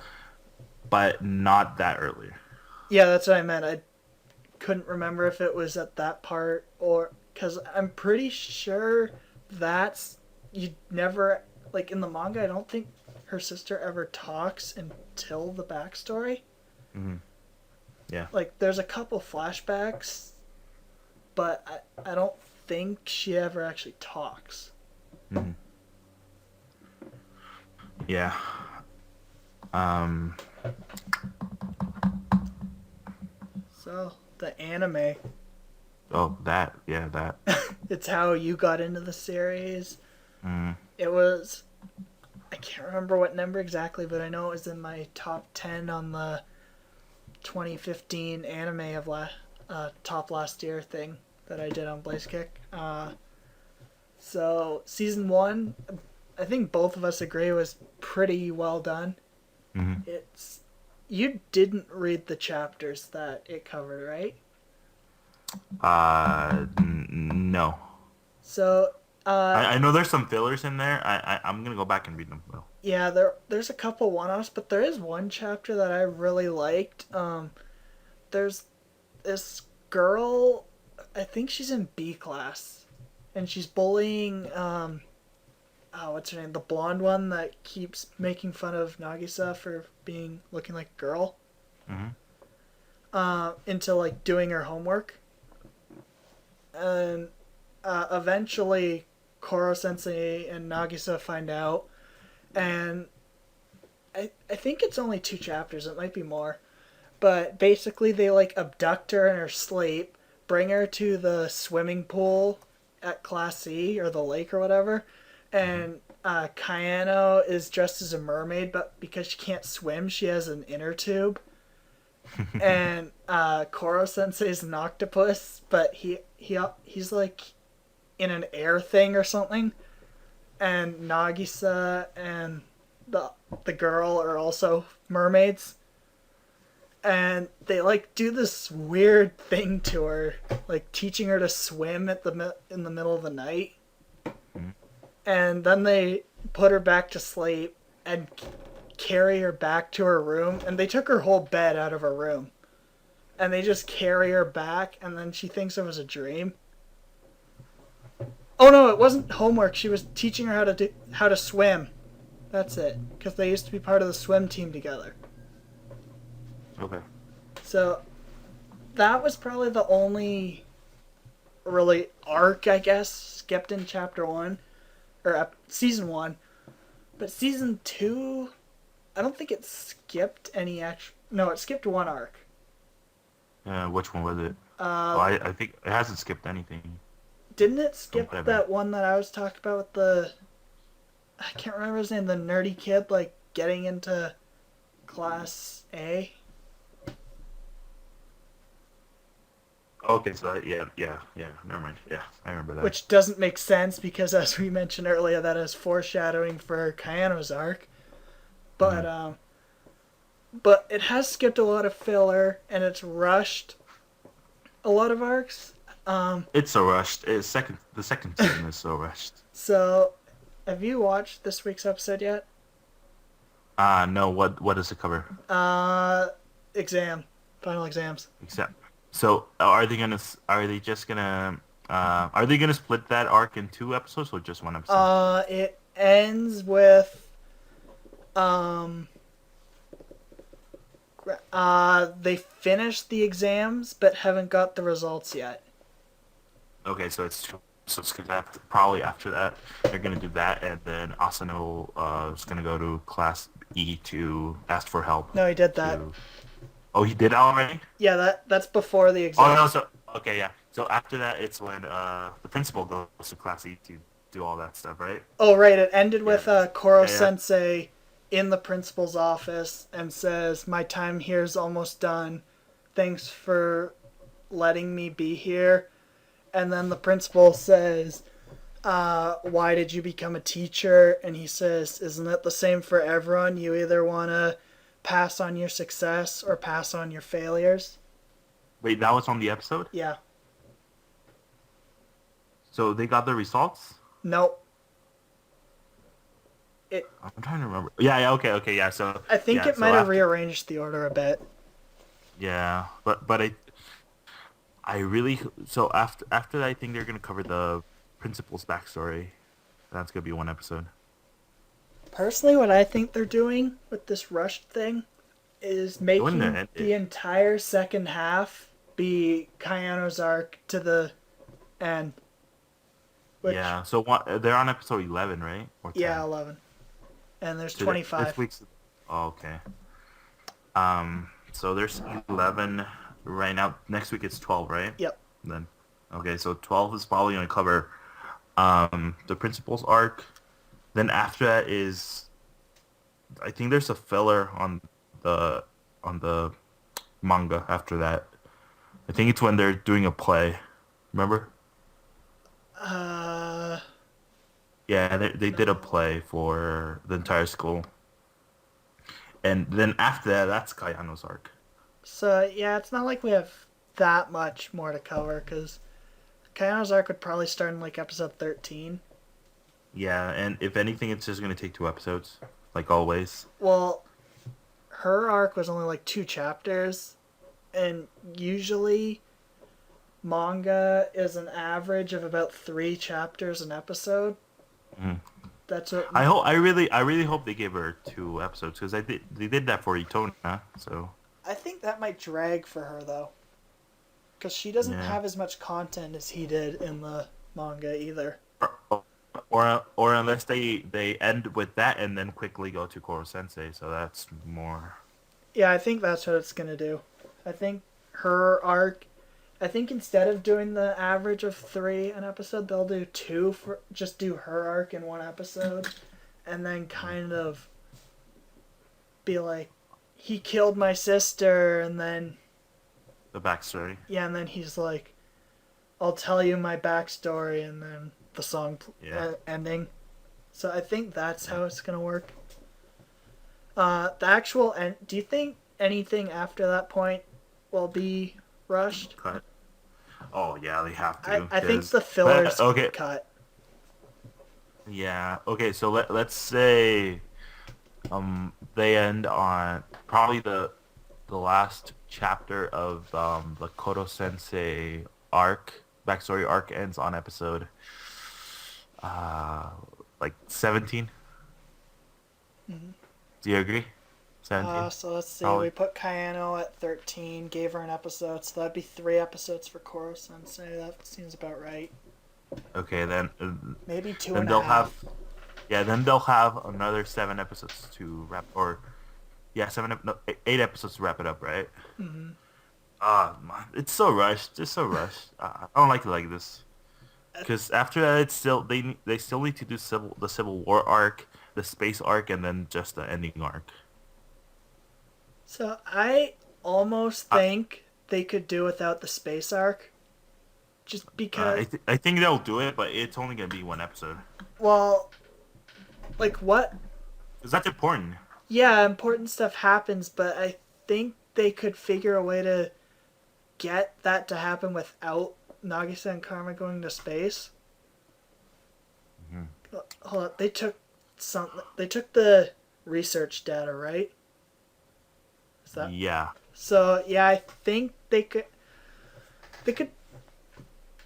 Speaker 2: but not that early.
Speaker 1: Yeah, that's what I meant. I couldn't remember if it was at that part or because I'm pretty sure that's you never like in the manga. I don't think her sister ever talks until the backstory.
Speaker 2: hmm Yeah.
Speaker 1: Like there's a couple flashbacks, but I don't think she ever actually talks.
Speaker 2: hmm Yeah. Um.
Speaker 1: So the anime,
Speaker 2: Oh, that. Yeah, that.
Speaker 1: it's how you got into the series.
Speaker 2: Mm,
Speaker 1: It was I can't remember what number exactly, but I know it was in my top 10 on the 2015 anime of top last year thing that I did on Blazekick. So season one, I think both of us agree was pretty well done.
Speaker 2: hmm
Speaker 1: It's you didn't read the chapters that it covered, right?
Speaker 2: No.
Speaker 1: So
Speaker 2: I know there's some fillers in there. I'm gonna go back and read them though.
Speaker 1: yeah, there's a couple one-offs, but there is one chapter that I really liked. There's this girl, I think she's in B class, and she's bullying oh, what's her name, the blonde one that keeps making fun of Nagisa for being looking like a girl,
Speaker 2: hmm
Speaker 1: into like doing her homework, and eventually Koro Sensei and Nagisa find out, and I think it's only two chapters, it might be more, but basically they like abduct her in her sleep, bring her to the swimming pool at Class C or the lake or whatever, and Kayano is dressed as a mermaid, but because she can't swim, she has an inner tube. And Koro Sensei is an octopus, but he's like in an air thing or something. And Nagisa and the girl are also mermaids, and they like do this weird thing to her, like teaching her to swim in the middle of the night, and then they put her back to sleep and carry her back to her room, and they took her whole bed out of her room, and they just carry her back, and then she thinks it was a dream. Oh no, it wasn't homework. She was teaching her how to swim. That's it, because they used to be part of the swim team together.
Speaker 2: Okay.
Speaker 1: So that was probably the only really arc, I guess, skipped in chapter one or season one. But season two, I don't think it skipped any actual. No, it skipped one arc.
Speaker 2: Which one was it? Oh,
Speaker 1: Uh,
Speaker 2: I think it hasn't skipped anything
Speaker 1: didn't it
Speaker 2: from
Speaker 1: skip
Speaker 2: what I've read.
Speaker 1: that one that I was talking about with the? I can't remember his name. The nerdy kid, like getting into class A.
Speaker 2: Okay, so yeah. Never mind. Yeah, I remember that.
Speaker 1: Which doesn't make sense because, as we mentioned earlier, that is foreshadowing for Kayano's arc. But
Speaker 2: Hmm.
Speaker 1: but it has skipped a lot of filler and it's rushed a lot of arcs. Um,
Speaker 2: It's so rushed. The second season is so rushed.
Speaker 1: so have you watched this week's episode yet?
Speaker 2: No. What does it cover?
Speaker 1: Uh, exam, final exams.
Speaker 2: Except, so are they just gonna are they gonna split that arc in two episodes or just one episode?
Speaker 1: It ends with um, they finished the exams but haven't got the results yet.
Speaker 2: Okay, so it's gonna probably after that they're gonna do that, and then Asano is gonna go to class E to ask for help.
Speaker 1: No, he did that.
Speaker 2: To Oh, he did already.
Speaker 1: Yeah, that's before the
Speaker 2: Oh no,
Speaker 1: exam.
Speaker 2: so okay, yeah. So after that, it's when the principal goes to class E to do all that stuff, right?
Speaker 1: Oh, right. It ended
Speaker 2: Yeah,
Speaker 1: with Koro
Speaker 2: yeah.
Speaker 1: Sensei in the principal's office and says, "My time here's almost done. Thanks for letting me be here." And then the principal says, "Why did you become a teacher?" And he says, "Isn't it the same for everyone? You either want to pass on your success or pass on your failures."
Speaker 2: Wait, that was on the episode.
Speaker 1: Yeah.
Speaker 2: So they got the results.
Speaker 1: Nope. It.
Speaker 2: I'm trying to remember. Yeah. Okay. Yeah. So
Speaker 1: I think
Speaker 2: yeah.
Speaker 1: it
Speaker 2: So
Speaker 1: might have
Speaker 2: after
Speaker 1: rearranged the order a bit.
Speaker 2: yeah, but I really so after that, I think they're gonna cover the principal's backstory. That's gonna be one episode.
Speaker 1: Personally, what I think they're doing with this rushed thing is
Speaker 2: It wouldn't
Speaker 1: making
Speaker 2: have
Speaker 1: the
Speaker 2: ended.
Speaker 1: entire second half be Kayano's arc to the end. Which,
Speaker 2: Yeah. So what? They're on episode 11, right? Or
Speaker 1: yeah,
Speaker 2: 10?
Speaker 1: 11. And there's
Speaker 2: This
Speaker 1: 25.
Speaker 2: week's. Oh, okay. So there's 11 right now. Next week it's 12, right?
Speaker 1: Yep.
Speaker 2: Then, okay. So 12 is probably gonna cover the principal's arc. Then after that is, I think there's a filler the on the manga after that. I think it's when they're doing a play. Remember?
Speaker 1: Uh,
Speaker 2: Yeah, they did a play for the entire school. And then after that, that's Kayano's arc.
Speaker 1: so, yeah, it's not like we have that much more to cover because Kayano's arc would probably start in like episode 13.
Speaker 2: Yeah, and if anything, it's just gonna take two episodes, like always.
Speaker 1: Well, her arc was only like 2 chapters, and usually manga is an average of about 3 chapters an episode.
Speaker 2: Mhm.
Speaker 1: That's what.
Speaker 2: I really hope they give her two episodes because they did that for Itona. So
Speaker 1: I think that might drag for her though, because she doesn't
Speaker 2: yeah,
Speaker 1: have as much content as he did in the manga either.
Speaker 2: or unless they end with that and then quickly go to Koro Sensei. So that's more.
Speaker 1: Yeah, I think that's what it's gonna do. I think her arc. I think instead of doing the average of 3 an episode, they'll do 2 for just do her arc in one episode, and then kind of be like, he killed my sister, and then
Speaker 2: The backstory.
Speaker 1: yeah, and then he's like, I'll tell you my backstory, and then the song
Speaker 2: Yeah.
Speaker 1: ending. So I think that's how it's gonna work. The actual end. Do you think anything after that point will be rushed?
Speaker 2: Cut. Oh yeah, they have
Speaker 1: I,
Speaker 2: to.
Speaker 1: I think the fillers
Speaker 2: Okay.
Speaker 1: cut.
Speaker 2: Yeah. Okay. So let's say they end on probably the last chapter of the Kodo Sensei arc backstory arc ends on episode Uh, like 17.
Speaker 1: Hmm.
Speaker 2: Do you agree? 17,
Speaker 1: So let's see.
Speaker 2: probably.
Speaker 1: We put Kayano at 13, gave her an episode, so that'd be 3 episodes for Koro Sensei. That seems about right.
Speaker 2: Okay,
Speaker 1: Maybe two
Speaker 2: then
Speaker 1: and a
Speaker 2: they'll have
Speaker 1: half.
Speaker 2: yeah, then they'll have another 7 episodes to wrap, or yeah, no, 8 episodes to wrap it up, right?
Speaker 1: Mm-hmm.
Speaker 2: Ah, man, it's so rushed. It's so rushed. I don't like this. Because after that, it's still they still need to do the Civil War arc, the space arc, and then just the ending arc.
Speaker 1: So I almost
Speaker 2: I
Speaker 1: think they could do without the space arc, just because.
Speaker 2: I think they'll do it, but it's only gonna be one episode.
Speaker 1: Well, like what?
Speaker 2: Because that's important.
Speaker 1: Yeah, important stuff happens, but I think they could figure a way to get that to happen without Nagisa and Karma going to space.
Speaker 2: Hmm.
Speaker 1: Hold on, they took some. They took the research data, right? Is that
Speaker 2: Yeah,
Speaker 1: so? Yeah, I think they could. They could.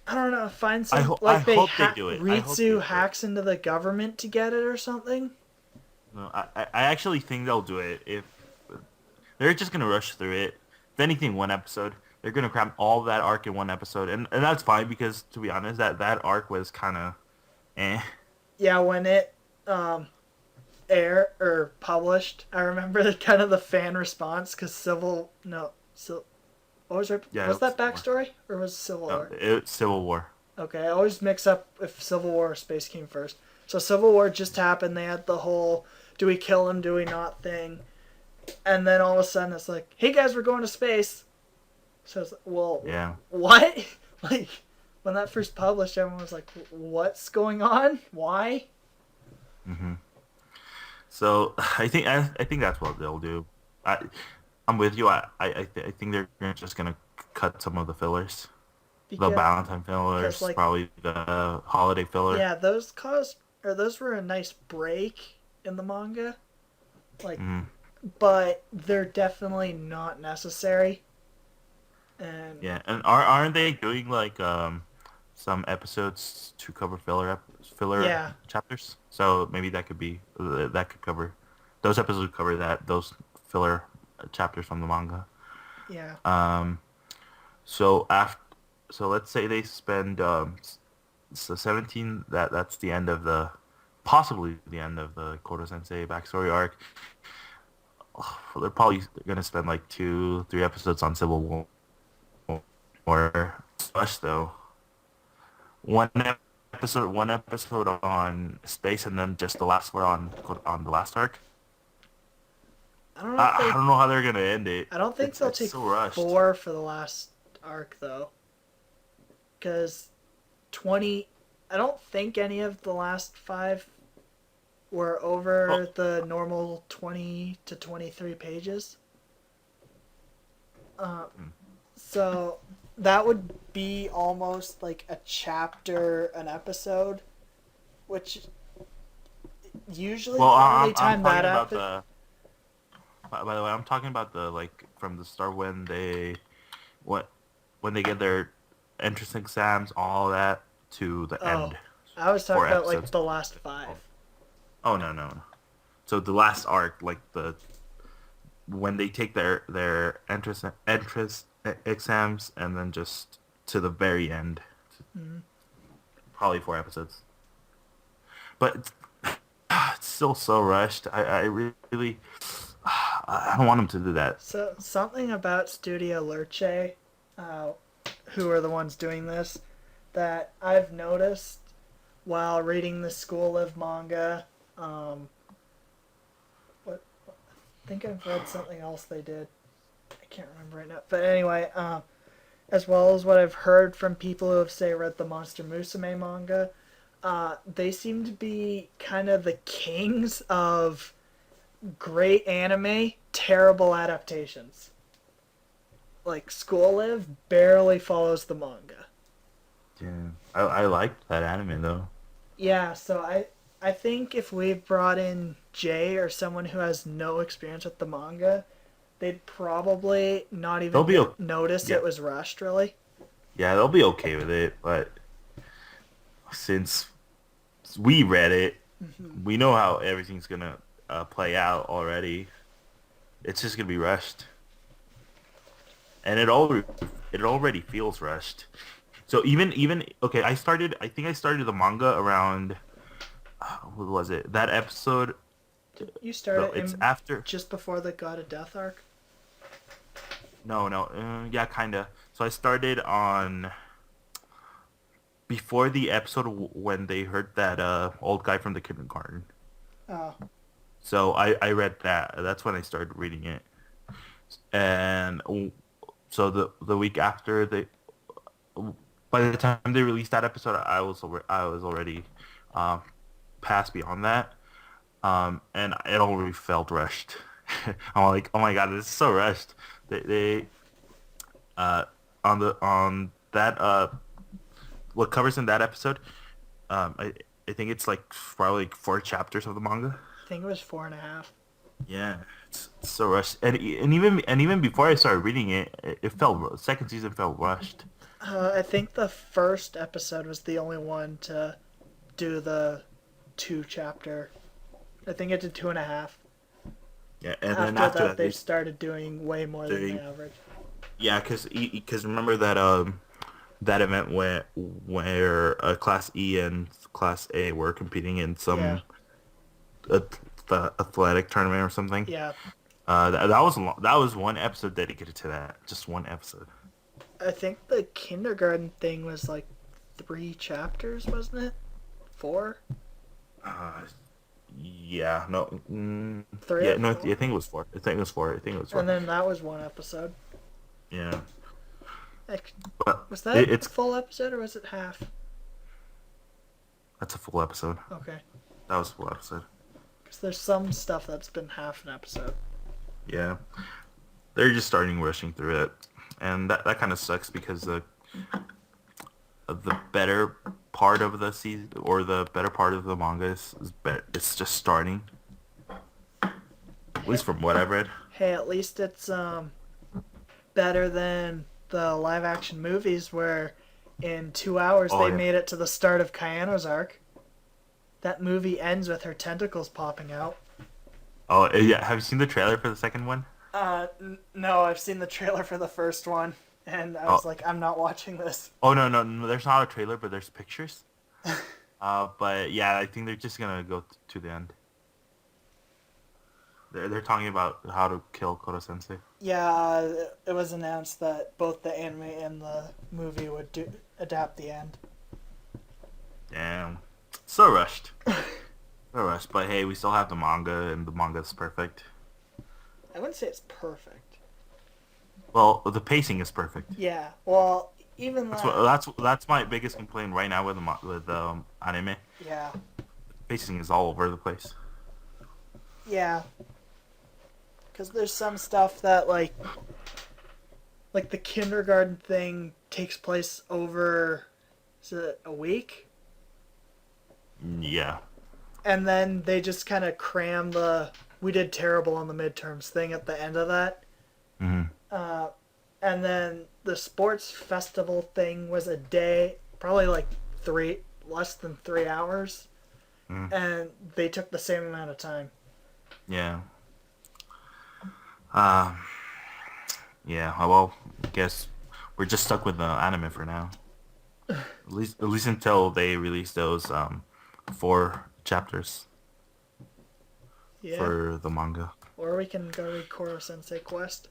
Speaker 1: I don't know. Find some
Speaker 2: I
Speaker 1: like
Speaker 2: hope they do it. I hope they
Speaker 1: Ritsu
Speaker 2: do it.
Speaker 1: hacks into the government to get it or something.
Speaker 2: No, I actually think they'll do it. If they're just gonna rush through it, if anything, one episode, they're gonna cram all of that arc in one episode, and that's fine because to be honest, that arc was kind of eh.
Speaker 1: Yeah, when it um air or published, I remember the kind of the fan response because Civil no so what was it?
Speaker 2: Yeah, it
Speaker 1: Was
Speaker 2: was
Speaker 1: that
Speaker 2: Civil War.
Speaker 1: backstory or was it Civil
Speaker 2: No,
Speaker 1: War?
Speaker 2: it's Civil War.
Speaker 1: Okay, I always mix up if Civil War or Space came first. So Civil War just happened. They had the whole "do we kill him, do we not" thing, and then all of a sudden it's like, "Hey guys, we're going to space." So it's like, well,
Speaker 2: Yeah.
Speaker 1: what? Like when that first published, everyone was like, "What's going on? Why?"
Speaker 2: Hmm. So I think that's what they'll do. I I'm with you. I think they're just gonna cut some of the fillers, the
Speaker 1: Because
Speaker 2: Valentine
Speaker 1: because
Speaker 2: fillers,
Speaker 1: like
Speaker 2: probably the holiday filler.
Speaker 1: yeah, those caused or those were a nice break in the manga. Like,
Speaker 2: Hmm.
Speaker 1: but they're definitely not necessary. And
Speaker 2: Yeah, and aren't they doing like some episodes to cover filler
Speaker 1: yeah,
Speaker 2: chapters? So maybe that could cover those episodes would cover those filler chapters from the manga.
Speaker 1: yeah.
Speaker 2: Um, so after so let's say they spend so 17 that's the end of the possibly the end of the Koto Sensei backstory arc. They're probably gonna spend like 2 3 episodes on Civil War or Slush though. One one episode on space, and then just the last one on the last arc.
Speaker 1: I don't know if
Speaker 2: I
Speaker 1: they.
Speaker 2: don't know how they're gonna end it.
Speaker 1: I don't think they'll
Speaker 2: It's
Speaker 1: take
Speaker 2: so rushed.
Speaker 1: 4 for the last arc though, because 20. I don't think any of the last 5 were
Speaker 2: Oh,
Speaker 1: over the normal 20 to 23 pages. Uh,
Speaker 2: mm.
Speaker 1: so that would be almost like a chapter an episode, which usually
Speaker 2: Well,
Speaker 1: how they
Speaker 2: I'm
Speaker 1: time that
Speaker 2: talking
Speaker 1: up.
Speaker 2: about the. By the way, I'm talking about the like from the start what when they get their entrance exams, all that to the
Speaker 1: Oh,
Speaker 2: end.
Speaker 1: I was
Speaker 2: Four
Speaker 1: talking about like
Speaker 2: episodes.
Speaker 1: the last 5.
Speaker 2: Oh, oh no no no. So the last arc, like the when they take their entrance exams, and then just to the very end,
Speaker 1: Mm-hmm.
Speaker 2: probably 4 episodes. But it's still so rushed. I really I don't want them to do that.
Speaker 1: So something about Studio Lerche, uh, who are the ones doing this, that I've noticed while reading the School Live manga. What I think I've read something else they did. I can't remember right now. But anyway, as well as what I've heard from people who have say read the Monster Musume manga, they seem to be kind of the kings of great anime, terrible adaptations. Like School Live barely follows the manga.
Speaker 2: Yeah, I liked that anime though.
Speaker 1: Yeah, so I think if we brought in Jay or someone who has no experience with the manga, they'd probably not
Speaker 2: They'll
Speaker 1: even
Speaker 2: be
Speaker 1: notice
Speaker 2: yeah
Speaker 1: it was rushed really.
Speaker 2: yeah they'll be okay with it, but since we read it.
Speaker 1: Hmm.
Speaker 2: We know how everything's gonna play out already. It's just gonna be rushed, and it already feels rushed. So even okay, I think I started the manga around what was it? That episode.
Speaker 1: Did you start
Speaker 2: No,
Speaker 1: it
Speaker 2: it's
Speaker 1: in
Speaker 2: after.
Speaker 1: just before the God of Death arc?
Speaker 2: No, no, yeah, kinda. So I started on before the episode when they heard that old guy from the kindergarten.
Speaker 1: Oh,
Speaker 2: So I read that. That's when I started reading it. And so the week after they by the time they released that episode, I was already uh, past beyond that. And it already felt rushed. I'm like, oh my god, this is so rushed. They on that what covers in that episode. I think it's like probably like 4 chapters of the manga.
Speaker 1: I think it was 4.5.
Speaker 2: Yeah, it's so rushed, and even before I started reading it, it felt second season felt rushed.
Speaker 1: I think the first episode was the only one to do the 2 chapter. I think it did 2.5.
Speaker 2: Yeah, and then
Speaker 1: After
Speaker 2: after
Speaker 1: that,
Speaker 2: that
Speaker 1: they started doing way more than the
Speaker 2: they
Speaker 1: average.
Speaker 2: yeah, because remember that that event where Class E and Class A were competing in
Speaker 1: Yeah,
Speaker 2: some athletic tournament or something.
Speaker 1: yeah.
Speaker 2: That was one episode dedicated to that. Just one episode.
Speaker 1: I think the kindergarten thing was like 3 chapters, wasn't it? 4?
Speaker 2: Uh, yeah, no,
Speaker 1: 3
Speaker 2: yeah,
Speaker 1: or
Speaker 2: no, I
Speaker 1: 4?
Speaker 2: think it was four. I think it was four. I think it was four.
Speaker 1: And then that was one episode.
Speaker 2: Yeah,
Speaker 1: Like,
Speaker 2: but
Speaker 1: was that a
Speaker 2: it's
Speaker 1: full episode or was it half?
Speaker 2: that's a full episode.
Speaker 1: Okay.
Speaker 2: That was a full episode.
Speaker 1: Because there's some stuff that's been half an episode.
Speaker 2: Yeah, they're just starting rushing through it, and that kind of sucks because the better part of the season or the better part of the manga it's just starting. At least from what I've read.
Speaker 1: Hey, at least it's better than the live action movies where in 2 hours
Speaker 2: Oh
Speaker 1: they
Speaker 2: yeah.
Speaker 1: made it to the start of Kayano's arc. That movie ends with her tentacles popping out.
Speaker 2: Oh yeah. Have you seen the trailer for the second one?
Speaker 1: No, I've seen the trailer for the first one, and I
Speaker 2: Oh
Speaker 1: was like, I'm not watching this.
Speaker 2: oh no no no. There's not a trailer, but there's pictures. But yeah, I think they're just gonna go to the end. They're talking about how to kill Koro Sensei.
Speaker 1: Yeah, it was announced that both the anime and the movie would adapt the end.
Speaker 2: Damn, so rushed. So rushed. But hey, we still have the manga, and the manga's perfect.
Speaker 1: I wouldn't say it's perfect.
Speaker 2: Well, the pacing is perfect.
Speaker 1: Yeah, well, even
Speaker 2: That's
Speaker 1: that.
Speaker 2: what that's my biggest complaint right now with the anime.
Speaker 1: Yeah,
Speaker 2: Pacing is all over the place.
Speaker 1: yeah. Because there's some stuff that like the kindergarten thing takes place over, is it a week?
Speaker 2: Yeah.
Speaker 1: And then they just kind of cram the we did terrible on the midterms thing at the end of that.
Speaker 2: Hmm.
Speaker 1: Uh, and then the sports festival thing was a day, probably like less than 3 hours,
Speaker 2: Mm.
Speaker 1: and they took the same amount of time.
Speaker 2: Yeah. Uh, yeah. Well, I guess we're just stuck with the anime for now. At least until they release those 4 chapters
Speaker 1: Yeah.
Speaker 2: for the manga.
Speaker 1: Or we can go read Koro Sensei Quest.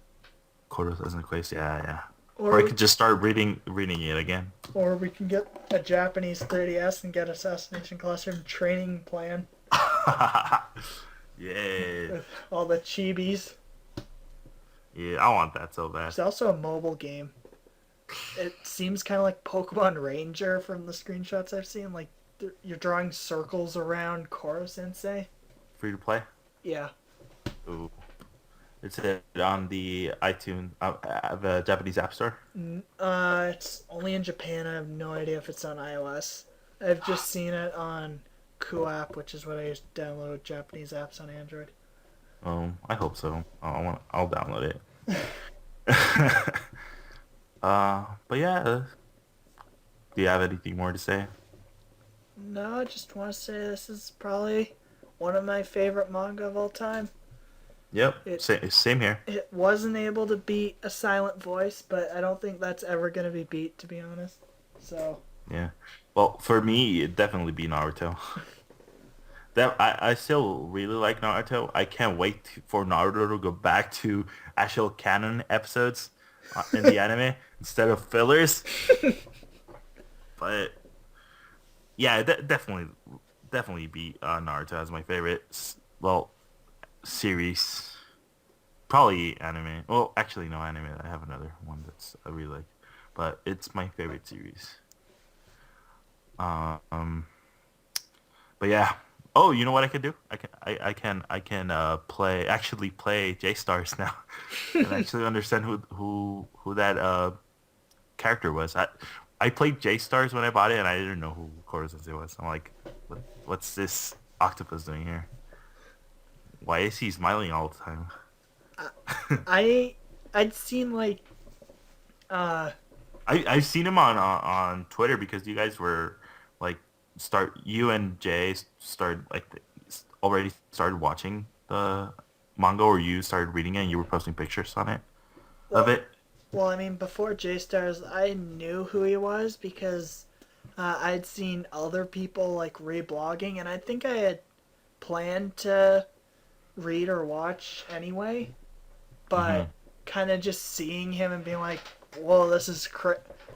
Speaker 2: Quarter doesn't place. Yeah, yeah.
Speaker 1: Or
Speaker 2: Or I
Speaker 1: we,
Speaker 2: could just start reading it again.
Speaker 1: or we can get a Japanese 3DS and get Assassination Classroom training plan
Speaker 2: Yeah.
Speaker 1: with all the chibis.
Speaker 2: Yeah, I want that so bad.
Speaker 1: It's also a mobile game. It seems kind of like Pokemon Ranger from the screenshots I've seen. Like you're drawing circles around Koro Sensei.
Speaker 2: Free to play?
Speaker 1: Yeah.
Speaker 2: Ooh. It's on the iTunes, the Japanese App Store.
Speaker 1: It's only in Japan. I have no idea if it's on iOS. I've just seen it on QApp, which is what I use to download Japanese apps on Android.
Speaker 2: I hope so. I'll download it. But yeah, do you have anything more to say?
Speaker 1: No, I just want to say this is probably one of my favorite manga of all time.
Speaker 2: Yep,
Speaker 1: It
Speaker 2: same here.
Speaker 1: it wasn't able to beat A Silent Voice, but I don't think that's ever gonna be beat, to be honest. So
Speaker 2: Yeah. Well, for me, it'd definitely be Naruto. That I still really like Naruto. I can't wait for Naruto to go back to actual canon episodes in the anime instead of fillers. But yeah, definitely beat Naruto as my favorite. Well, series. Probably anime. Well, actually, no anime. I have another one that's I really like, but it's my favorite series. Um, but yeah. Oh, you know what I could do? I can play J Stars now, and actually understand who that character was. I played J Stars when I bought it, and I didn't know who Koro Sensei was. I'm like, what's this octopus doing here? Why is he smiling all the time?
Speaker 1: I I'd seen like uh
Speaker 2: I've seen him on Twitter because you guys were like you and Jay started like already started watching the manga, or you started reading it and you were posting pictures on it of
Speaker 1: well
Speaker 2: it.
Speaker 1: well I mean before J Stars I knew who he was because I'd seen other people like reblogging, and I think I had planned to read or watch anyway,
Speaker 2: Hmm.
Speaker 1: but kind of just seeing him and being like, whoa, this is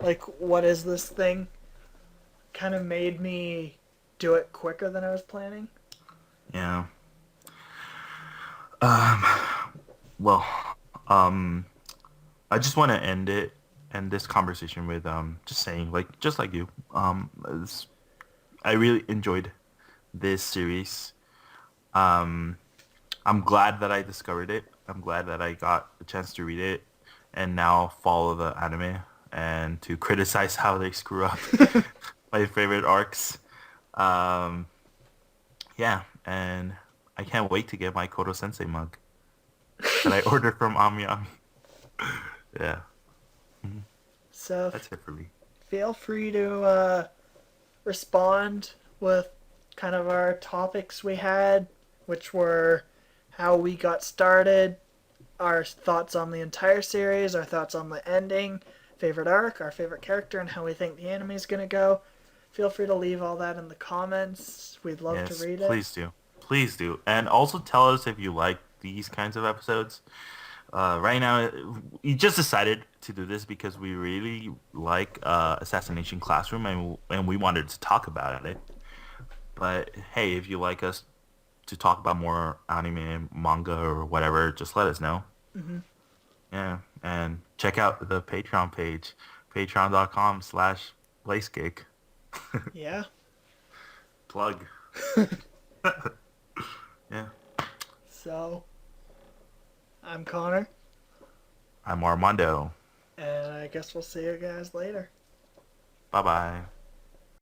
Speaker 1: like, what is this thing? Kind of made me do it quicker than I was planning.
Speaker 2: Yeah. Um. Well. Um. I just want to end this conversation with just saying like just like you I really enjoyed this series. Um. I'm glad that I discovered it. I'm glad that I got a chance to read it and now follow the anime and to criticize how they screw up my favorite arcs. Um, yeah, and I can't wait to get my Kodo Sensei mug that I ordered from Amiyami. Yeah,
Speaker 1: So
Speaker 2: that's it for me.
Speaker 1: feel free to respond with kind of our topics we had, which were how we got started, our thoughts on the entire series, our thoughts on the ending, favorite arc, our favorite character, and how we think the anime is going to go. Feel free to leave all that in the comments. We'd love to
Speaker 2: Yes,
Speaker 1: read it.
Speaker 2: please do. Please do. And also tell us if you like these kinds of episodes. Right now, we just decided to do this because we really like Assassination Classroom, and we wanted to talk about it. But hey, if you like us to talk about more anime, manga, or whatever, just let us know.
Speaker 1: Mm-hmm.
Speaker 2: Yeah, and check out the Patreon page, patreon.com/placekick.
Speaker 1: Yeah.
Speaker 2: Plug. Yeah,
Speaker 1: So, I'm Connor,
Speaker 2: I'm Armando.
Speaker 1: and I guess we'll see you guys later.
Speaker 2: Bye bye.